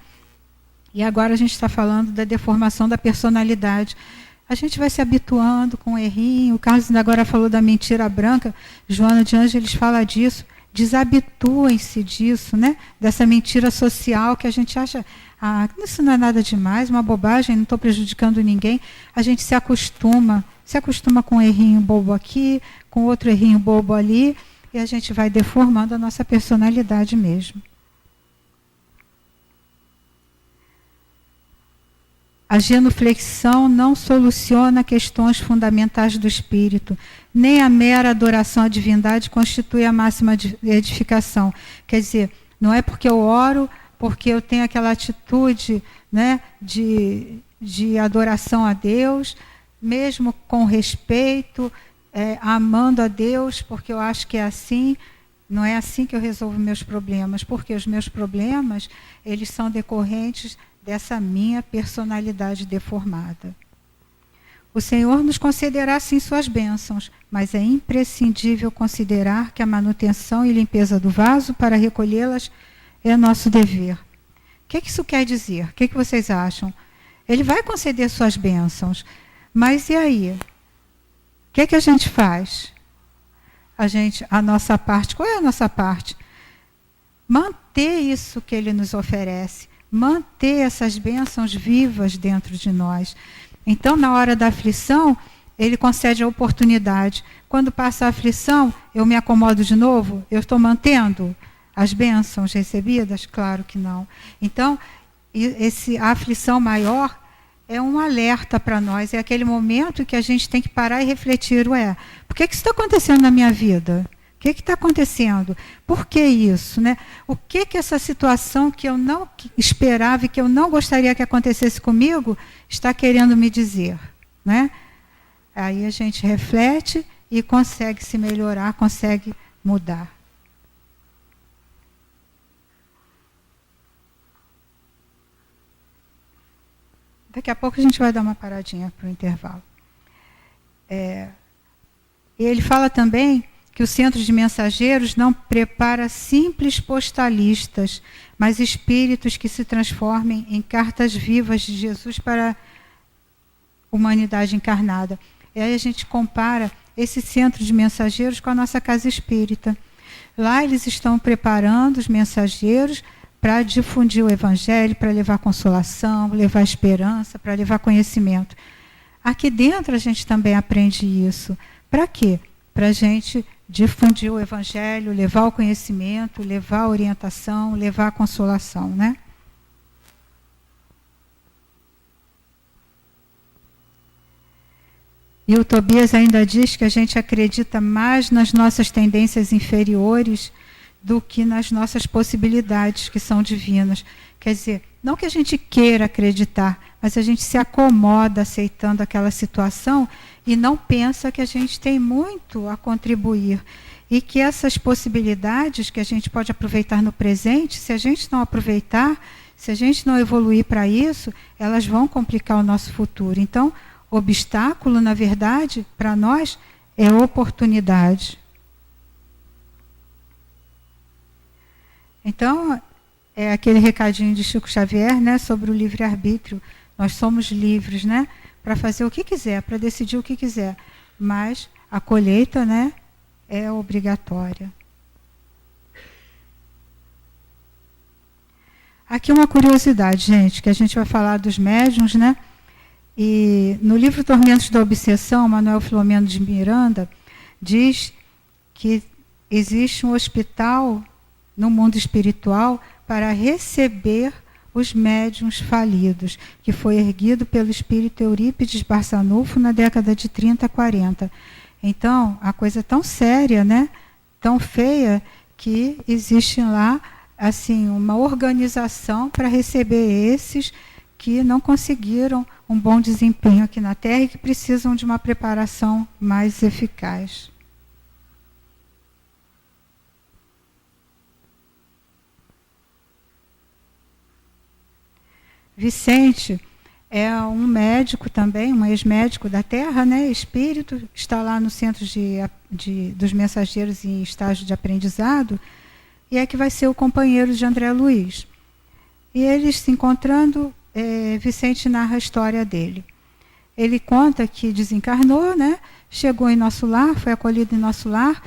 E agora a gente está falando da deformação da personalidade. A gente vai se habituando com o errinho. O Carlos ainda agora falou da mentira branca. Joana de Ângeles fala disso. Desabituem-se disso, né? Dessa mentira social que a gente acha, isso não é nada demais, uma bobagem, não estou prejudicando ninguém. A gente se acostuma com um errinho bobo aqui, com outro errinho bobo ali, e a gente vai deformando a nossa personalidade mesmo. A genuflexão não soluciona questões fundamentais do espírito, nem a mera adoração à divindade constitui a máxima edificação. Quer dizer, não é porque eu oro, porque eu tenho aquela atitude, né, de adoração a Deus, mesmo com respeito, amando a Deus, porque eu acho que é assim. Não é assim que eu resolvo meus problemas, porque os meus problemas, eles são decorrentes dessa minha personalidade deformada. O Senhor nos concederá sim suas bênçãos, mas é imprescindível considerar que a manutenção e limpeza do vaso para recolhê-las é nosso dever. O que isso quer dizer? O que vocês acham? Ele vai conceder suas bênçãos, mas e aí? O que a gente faz? A nossa parte, qual é a nossa parte? Manter isso que ele nos oferece, manter essas bênçãos vivas dentro de nós. Então, na hora da aflição, ele concede a oportunidade. Quando passa a aflição, eu me acomodo de novo? Eu estou mantendo as bênçãos recebidas? Claro que não. Então, a aflição maior é um alerta para nós. É aquele momento que a gente tem que parar e refletir. Por que isso está acontecendo na minha vida? O que está acontecendo? Por que isso? Né? O que essa situação que eu não esperava e que eu não gostaria que acontecesse comigo está querendo me dizer? Né? Aí a gente reflete e consegue se melhorar, consegue mudar. Daqui a pouco a gente vai dar uma paradinha para o intervalo. Ele fala também que o Centro de Mensageiros não prepara simples postalistas, mas espíritos que se transformem em cartas vivas de Jesus para a humanidade encarnada. E aí a gente compara esse Centro de Mensageiros com a nossa casa espírita. Lá eles estão preparando os mensageiros para difundir o Evangelho, para levar consolação, levar esperança, para levar conhecimento. Aqui dentro a gente também aprende isso. Para quê? Para a gente difundir o Evangelho, levar o conhecimento, levar a orientação, levar a consolação, né? E o Tobias ainda diz que a gente acredita mais nas nossas tendências inferiores do que nas nossas possibilidades, que são divinas. Quer dizer, não que a gente queira acreditar, mas a gente se acomoda aceitando aquela situação e não pensa que a gente tem muito a contribuir. E que essas possibilidades que a gente pode aproveitar no presente, se a gente não aproveitar, se a gente não evoluir para isso, elas vão complicar o nosso futuro. Então, obstáculo, na verdade, para nós, é oportunidade. Então, é aquele recadinho de Chico Xavier, né, sobre o livre-arbítrio. Nós somos livres, né, para fazer o que quiser, para decidir o que quiser. Mas a colheita, né, é obrigatória. Aqui uma curiosidade, gente, que a gente vai falar dos médiuns, né? E no livro Tormentos da Obsessão, Manuel Filomeno de Miranda diz que existe um hospital no mundo espiritual para receber os médiuns falidos, que foi erguido pelo espírito Eurípides Barçanufo na década de 30, 40. Então, a coisa é tão séria, né? Tão feia, que existe lá assim, uma organização para receber esses que não conseguiram um bom desempenho aqui na Terra e que precisam de uma preparação mais eficaz. Vicente é um médico também, um ex-médico da Terra, né? Espírito, está lá no centro dos mensageiros em estágio de aprendizado, e é que vai ser o companheiro de André Luiz. E eles se encontrando, Vicente narra a história dele. Ele conta que desencarnou, né? Chegou em nosso lar, foi acolhido em nosso lar,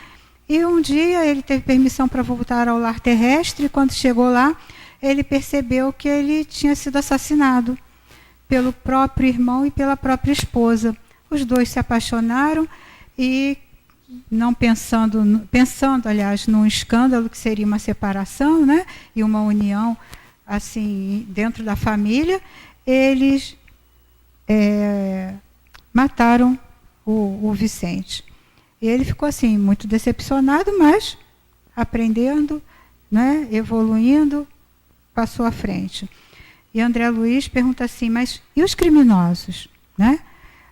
e um dia ele teve permissão para voltar ao lar terrestre, e quando chegou lá, ele percebeu que ele tinha sido assassinado pelo próprio irmão e pela própria esposa. Os dois se apaixonaram e, não pensando, aliás, num escândalo que seria uma separação, né, e uma união assim dentro da família, eles mataram o Vicente. E ele ficou assim muito decepcionado, mas aprendendo, né, evoluindo, passou à frente. E André Luiz pergunta assim, mas e os criminosos? Né?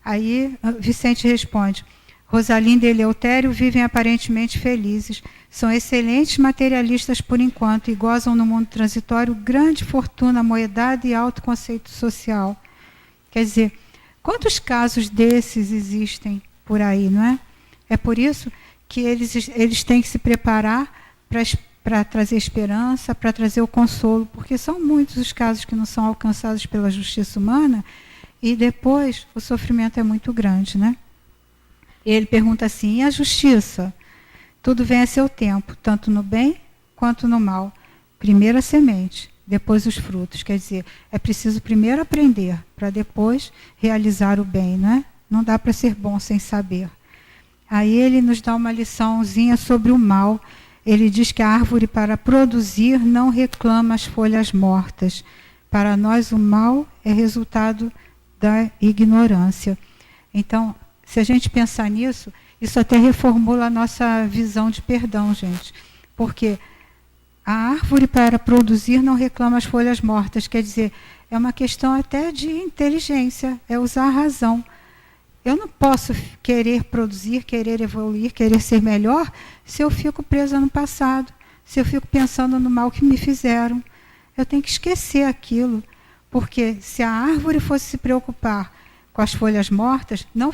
Aí Vicente responde, Rosalinda e Eleutério vivem aparentemente felizes, são excelentes materialistas por enquanto e gozam no mundo transitório grande fortuna, moedade e alto conceito social. Quer dizer, quantos casos desses existem por aí, não é? É por isso que eles têm que se preparar para trazer esperança, para trazer o consolo, porque são muitos os casos que não são alcançados pela justiça humana e depois o sofrimento é muito grande, né? E ele pergunta assim, e a justiça? Tudo vem a seu tempo, tanto no bem quanto no mal. Primeiro a semente, depois os frutos. Quer dizer, é preciso primeiro aprender, para depois realizar o bem, né? Não dá para ser bom sem saber. Aí ele nos dá uma liçãozinha sobre o mal. Ele diz que a árvore para produzir não reclama as folhas mortas. Para nós o mal é resultado da ignorância. Então, se a gente pensar nisso, isso até reformula a nossa visão de perdão, gente. Porque a árvore para produzir não reclama as folhas mortas. Quer dizer, é uma questão até de inteligência, é usar a razão. Eu não posso querer produzir, querer evoluir, querer ser melhor, se eu fico presa no passado, se eu fico pensando no mal que me fizeram. Eu tenho que esquecer aquilo, porque se a árvore fosse se preocupar com as folhas mortas, não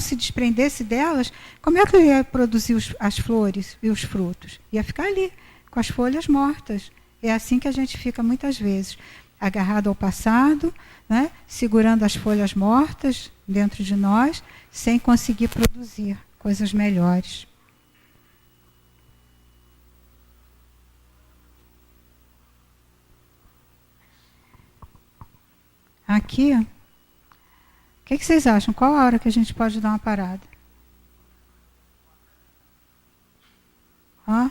se desprendesse delas, como é que ia produzir as flores e os frutos? Ia ficar ali, com as folhas mortas. É assim que a gente fica muitas vezes, agarrado ao passado, né, segurando as folhas mortas dentro de nós, sem conseguir produzir coisas melhores. Aqui, o que vocês acham? Qual a hora que a gente pode dar uma parada? Hã?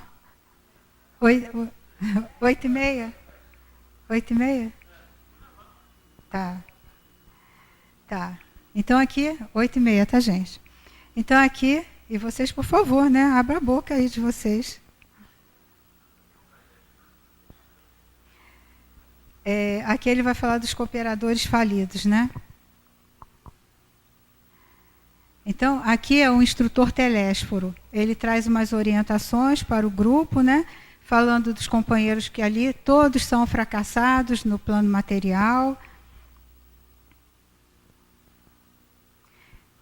8h30? 8h30? Tá. Então aqui, 8h30, tá, gente? Então aqui, e vocês, por favor, né? Abra a boca aí de vocês. Aqui ele vai falar dos cooperadores falidos, né? Então, aqui é o instrutor telésforo. Ele traz umas orientações para o grupo, né? Falando dos companheiros que ali todos são fracassados no plano material.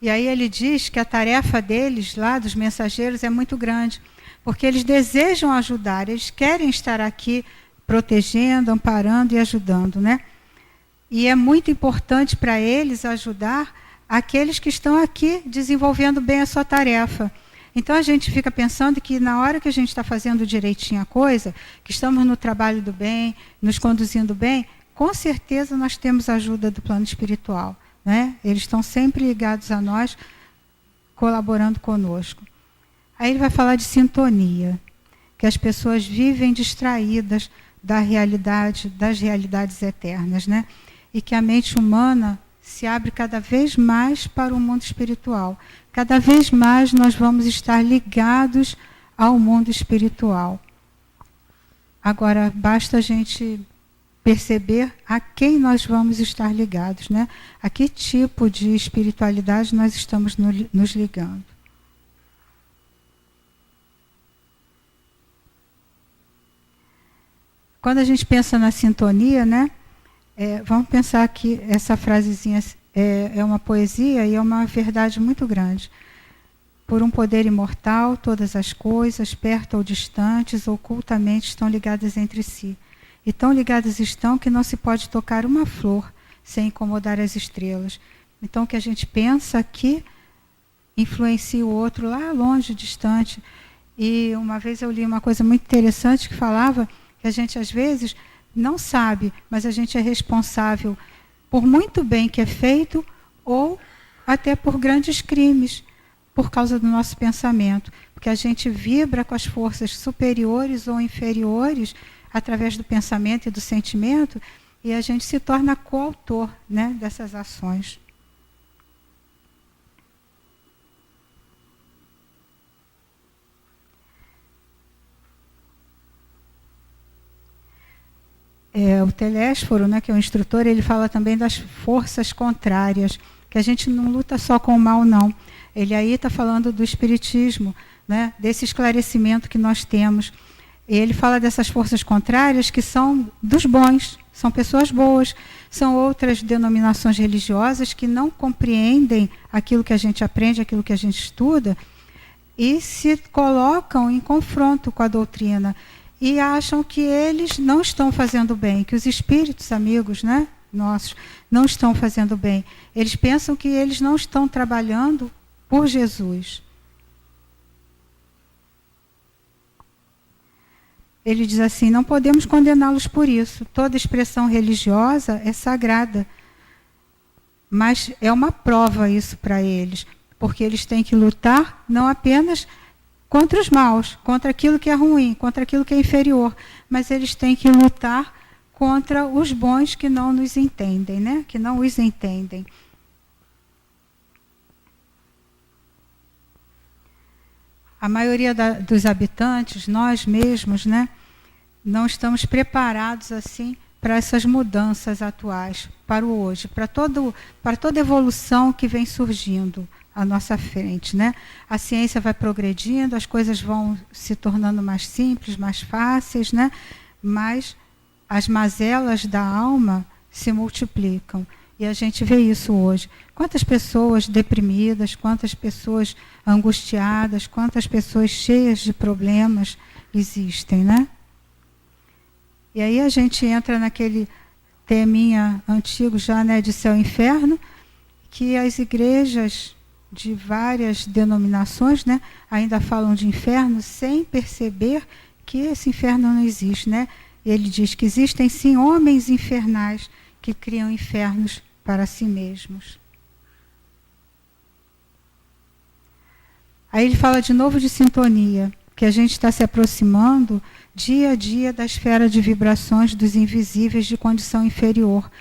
E aí ele diz que a tarefa deles, lá, dos mensageiros, é muito grande, porque eles desejam ajudar, eles querem estar aqui protegendo, amparando e ajudando, né? E é muito importante para eles ajudar aqueles que estão aqui desenvolvendo bem a sua tarefa. Então a gente fica pensando que na hora que a gente está fazendo direitinho a coisa, que estamos no trabalho do bem, nos conduzindo bem, com certeza nós temos a ajuda do plano espiritual, né? Eles estão sempre ligados a nós, colaborando conosco. Aí ele vai falar de sintonia, que as pessoas vivem distraídas da realidade, das realidades eternas, né? E que a mente humana se abre cada vez mais para o mundo espiritual. Cada vez mais nós vamos estar ligados ao mundo espiritual. Agora, basta a gente perceber a quem nós vamos estar ligados, né? A que tipo de espiritualidade nós estamos nos ligando. Quando a gente pensa na sintonia, né? Vamos pensar que essa frasezinha é uma poesia e é uma verdade muito grande. Por um poder imortal, todas as coisas, perto ou distantes, ocultamente estão ligadas entre si. E tão ligadas estão que não se pode tocar uma flor sem incomodar as estrelas. Então, o que a gente pensa aqui influencia o outro lá longe, distante. E uma vez eu li uma coisa muito interessante que falava que a gente, às vezes, não sabe, mas a gente é responsável por muito bem que é feito ou até por grandes crimes, por causa do nosso pensamento. Porque a gente vibra com as forças superiores ou inferiores através do pensamento e do sentimento, e a gente se torna coautor, né, dessas ações. O Telésforo, né, que é o instrutor, ele fala também das forças contrárias, que a gente não luta só com o mal, não. Ele aí está falando do espiritismo, né, desse esclarecimento que nós temos. Ele fala dessas forças contrárias que são dos bons, são pessoas boas, são outras denominações religiosas que não compreendem aquilo que a gente aprende, aquilo que a gente estuda, e se colocam em confronto com a doutrina e acham que eles não estão fazendo bem, que os espíritos amigos, né, nossos não estão fazendo bem. Eles pensam que eles não estão trabalhando por Jesus. Ele diz assim, não podemos condená-los por isso. Toda expressão religiosa é sagrada. Mas é uma prova isso para eles. Porque eles têm que lutar não apenas contra os maus, contra aquilo que é ruim, contra aquilo que é inferior. Mas eles têm que lutar contra os bons que não nos entendem, né? Que não os entendem. A maioria dos habitantes, nós mesmos, né, não estamos preparados assim para essas mudanças atuais, para o hoje, para toda evolução que vem surgindo à nossa frente, né? A ciência vai progredindo, as coisas vão se tornando mais simples, mais fáceis, né? Mas as mazelas da alma se multiplicam. E a gente vê isso hoje. Quantas pessoas deprimidas, quantas pessoas angustiadas, quantas pessoas cheias de problemas existem, né? E aí a gente entra naquele teminha antigo já, né, de céu e inferno, que as igrejas de várias denominações, né, ainda falam de inferno sem perceber que esse inferno não existe, né? Ele diz que existem sim homens infernais que criam infernos para si mesmos. Aí ele fala de novo de sintonia, que a gente está se aproximando dia a dia da esfera de vibrações dos invisíveis de condição inferior.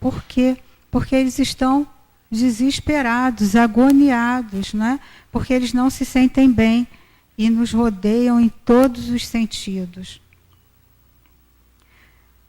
Por quê? Porque eles estão desesperados, agoniados, né? Porque eles não se sentem bem e nos rodeiam em todos os sentidos.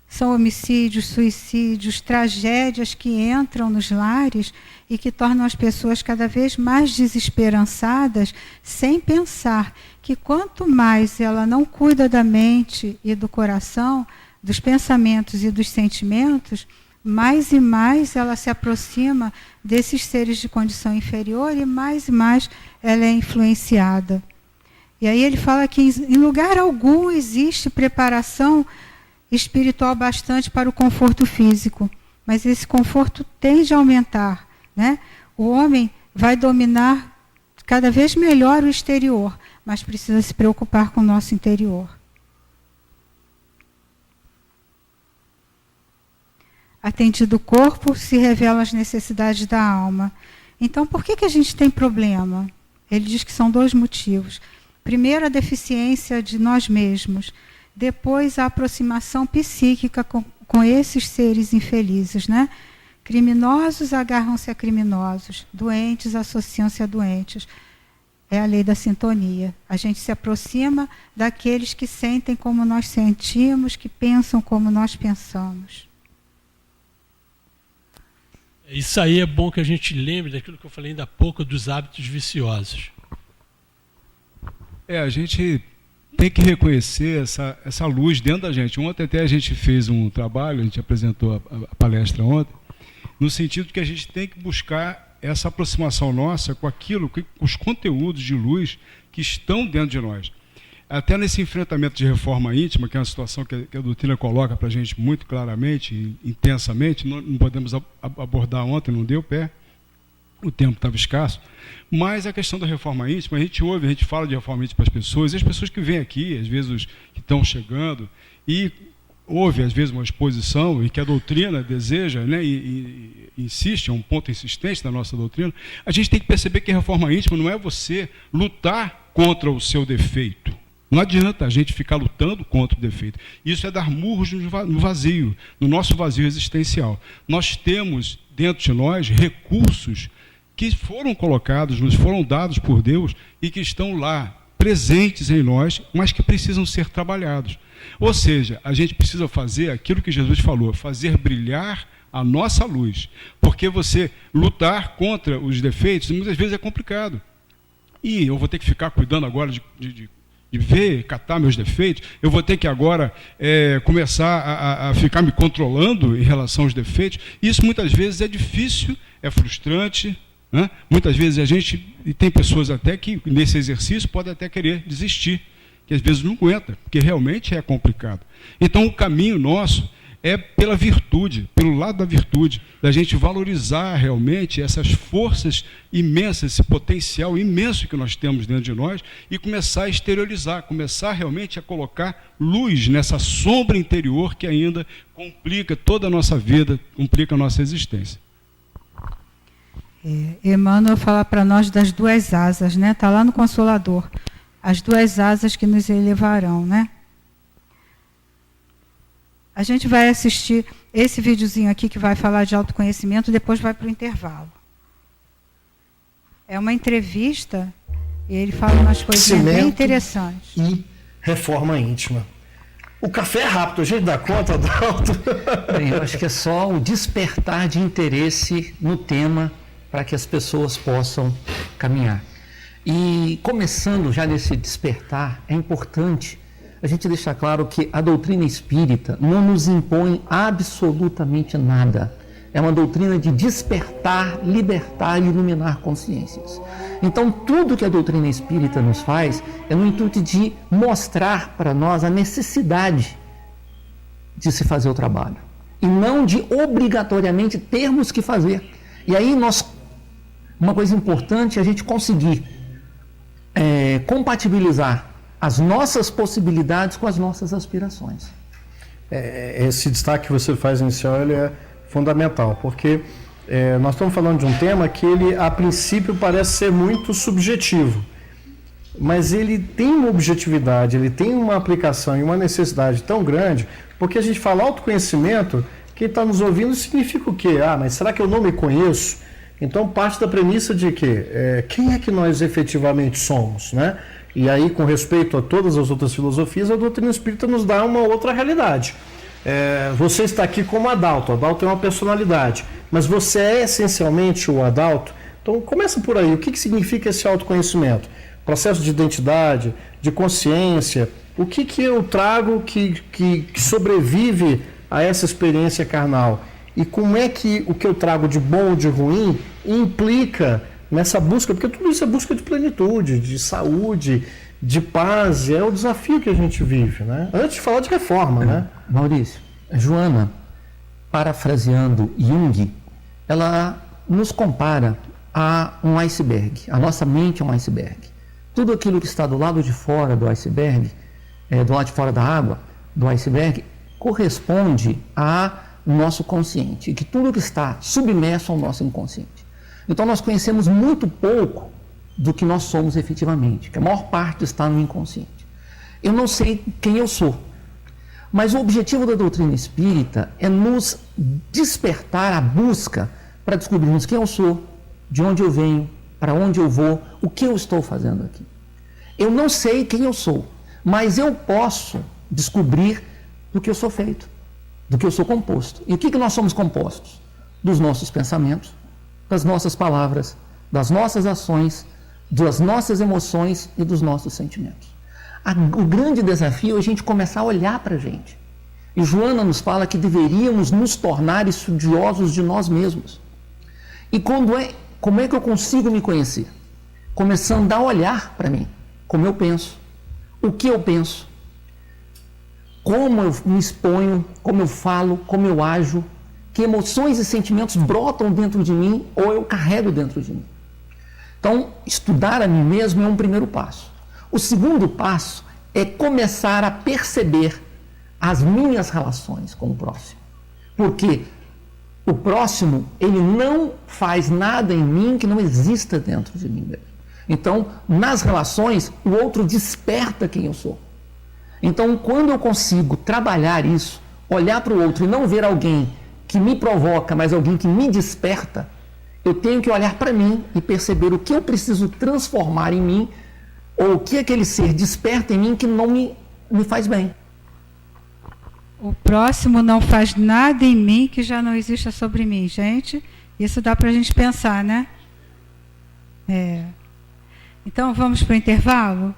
São homicídios, suicídios, tragédias que entram nos lares e que tornam as pessoas cada vez mais desesperançadas, sem pensar que quanto mais ela não cuida da mente e do coração, dos pensamentos e dos sentimentos, mais e mais ela se aproxima desses seres de condição inferior e mais ela é influenciada. E aí ele fala que em lugar algum existe preparação espiritual bastante para o conforto físico, mas esse conforto tende a aumentar, né? O homem vai dominar cada vez melhor o exterior, mas precisa se preocupar com o nosso interior. atendido o corpo, se revelam as necessidades da alma. Então, por que a gente tem problema? Ele diz que são 2 motivos. Primeiro, a deficiência de nós mesmos. Depois, a aproximação psíquica com esses seres infelizes, né? Criminosos agarram-se a criminosos, doentes associam-se a doentes. É a lei da sintonia. A gente se aproxima daqueles que sentem como nós sentimos, que pensam como nós pensamos. Isso aí é bom que a gente lembre daquilo que eu falei ainda há pouco, dos hábitos viciosos. A gente tem que reconhecer essa luz dentro da gente. Ontem até a gente fez um trabalho, a gente apresentou a palestra ontem, no sentido que a gente tem que buscar essa aproximação nossa com aquilo, com os conteúdos de luz que estão dentro de nós. Até nesse enfrentamento de reforma íntima, que é uma situação que a doutrina coloca para a gente muito claramente e intensamente, não podemos abordar ontem, não deu pé, o tempo estava escasso, mas a questão da reforma íntima, a gente fala de reforma íntima para as pessoas, e as pessoas que vêm aqui, às vezes os que estão chegando, e houve, às vezes, uma exposição e que a doutrina deseja, né, e insiste, é um ponto insistente da nossa doutrina, a gente tem que perceber que a reforma íntima não é você lutar contra o seu defeito. Não adianta a gente ficar lutando contra o defeito. Isso é dar murros no vazio, no nosso vazio existencial. Nós temos dentro de nós recursos que foram colocados, nos foram dados por Deus e que estão lá, presentes em nós, mas que precisam ser trabalhados. Ou seja, a gente precisa fazer aquilo que Jesus falou, fazer brilhar a nossa luz. Porque você lutar contra os defeitos, muitas vezes é complicado. E eu vou ter que ficar cuidando agora de ver, catar meus defeitos, eu vou ter que agora começar a ficar me controlando em relação aos defeitos. Isso muitas vezes é difícil, é frustrante, né? Muitas vezes e tem pessoas até que nesse exercício podem até querer desistir, que às vezes não aguenta, porque realmente é complicado. Então o caminho nosso é pela virtude, pelo lado da virtude, da gente valorizar realmente essas forças imensas, esse potencial imenso que nós temos dentro de nós e começar a exteriorizar, começar realmente a colocar luz nessa sombra interior que ainda complica toda a nossa vida, complica a nossa existência. Emmanuel fala para nós das 2 asas, né? Está lá no Consolador. As 2 asas que nos elevarão, né? A gente vai assistir esse videozinho aqui que vai falar de autoconhecimento, depois vai para o intervalo. É uma entrevista e ele fala umas coisas bem interessantes. E reforma íntima. O café é rápido, a gente dá conta, Adalto? Bem, eu acho que é só o despertar de interesse no tema para que as pessoas possam caminhar. E começando já nesse despertar, é importante a gente deixar claro que a doutrina espírita não nos impõe absolutamente nada. É uma doutrina de despertar, libertar e iluminar consciências. Então, tudo que a doutrina espírita nos faz é no intuito de mostrar para nós a necessidade de se fazer o trabalho. E não de obrigatoriamente termos que fazer. E aí, uma coisa importante é a gente conseguir compatibilizar as nossas possibilidades com as nossas aspirações. Esse destaque que você faz inicial ele é fundamental, porque nós estamos falando de um tema que ele, a princípio, parece ser muito subjetivo, mas ele tem uma objetividade, ele tem uma aplicação e uma necessidade tão grande, porque a gente fala autoconhecimento, quem está nos ouvindo significa o quê? Mas será que eu não me conheço? Então, parte da premissa de que quem é que nós efetivamente somos, né? E aí, com respeito a todas as outras filosofias, a doutrina espírita nos dá uma outra realidade. Você está aqui como Adalto. Adalto é uma personalidade, mas você é essencialmente o Adalto. Então, começa por aí. O que significa esse autoconhecimento? Processo de identidade, de consciência. O que eu trago que sobrevive a essa experiência carnal? E como é que o que eu trago de bom ou de ruim implica nessa busca? Porque tudo isso é busca de plenitude, de saúde, de paz. É o desafio que a gente vive, né? Antes de falar de reforma, né? Maurício, Joana, parafraseando Jung, ela nos compara a um iceberg. A nossa mente é um iceberg. Tudo aquilo que está do lado de fora do iceberg, do lado de fora da água, do iceberg, corresponde a o nosso consciente, e que tudo que está submerso ao nosso inconsciente. Então nós conhecemos muito pouco do que nós somos efetivamente, que a maior parte está no inconsciente. Eu não sei quem eu sou, mas o objetivo da doutrina espírita é nos despertar a busca para descobrirmos quem eu sou, de onde eu venho, para onde eu vou, o que eu estou fazendo aqui. Eu não sei quem eu sou, mas eu posso descobrir do que eu sou feito, do que eu sou composto. E o que nós somos compostos? Dos nossos pensamentos, das nossas palavras, das nossas ações, das nossas emoções e dos nossos sentimentos. O grande desafio é a gente começar a olhar para a gente. E Joana nos fala que deveríamos nos tornar estudiosos de nós mesmos. E como é que eu consigo me conhecer? Começando a olhar para mim, como eu penso, o que eu penso, como eu me exponho, como eu falo, como eu ajo, que emoções e sentimentos brotam dentro de mim ou eu carrego dentro de mim. Então, estudar a mim mesmo é um primeiro passo. O segundo passo é começar a perceber as minhas relações com o próximo. Porque o próximo, ele não faz nada em mim que não exista dentro de mim mesmo. Então, nas relações, o outro desperta quem eu sou. Então, quando eu consigo trabalhar isso, olhar para o outro e não ver alguém que me provoca, mas alguém que me desperta, eu tenho que olhar para mim e perceber o que eu preciso transformar em mim, ou o que aquele ser desperta em mim que não me faz bem. O próximo não faz nada em mim que já não exista sobre mim. Gente, isso dá para a gente pensar, né? Então, vamos para o intervalo?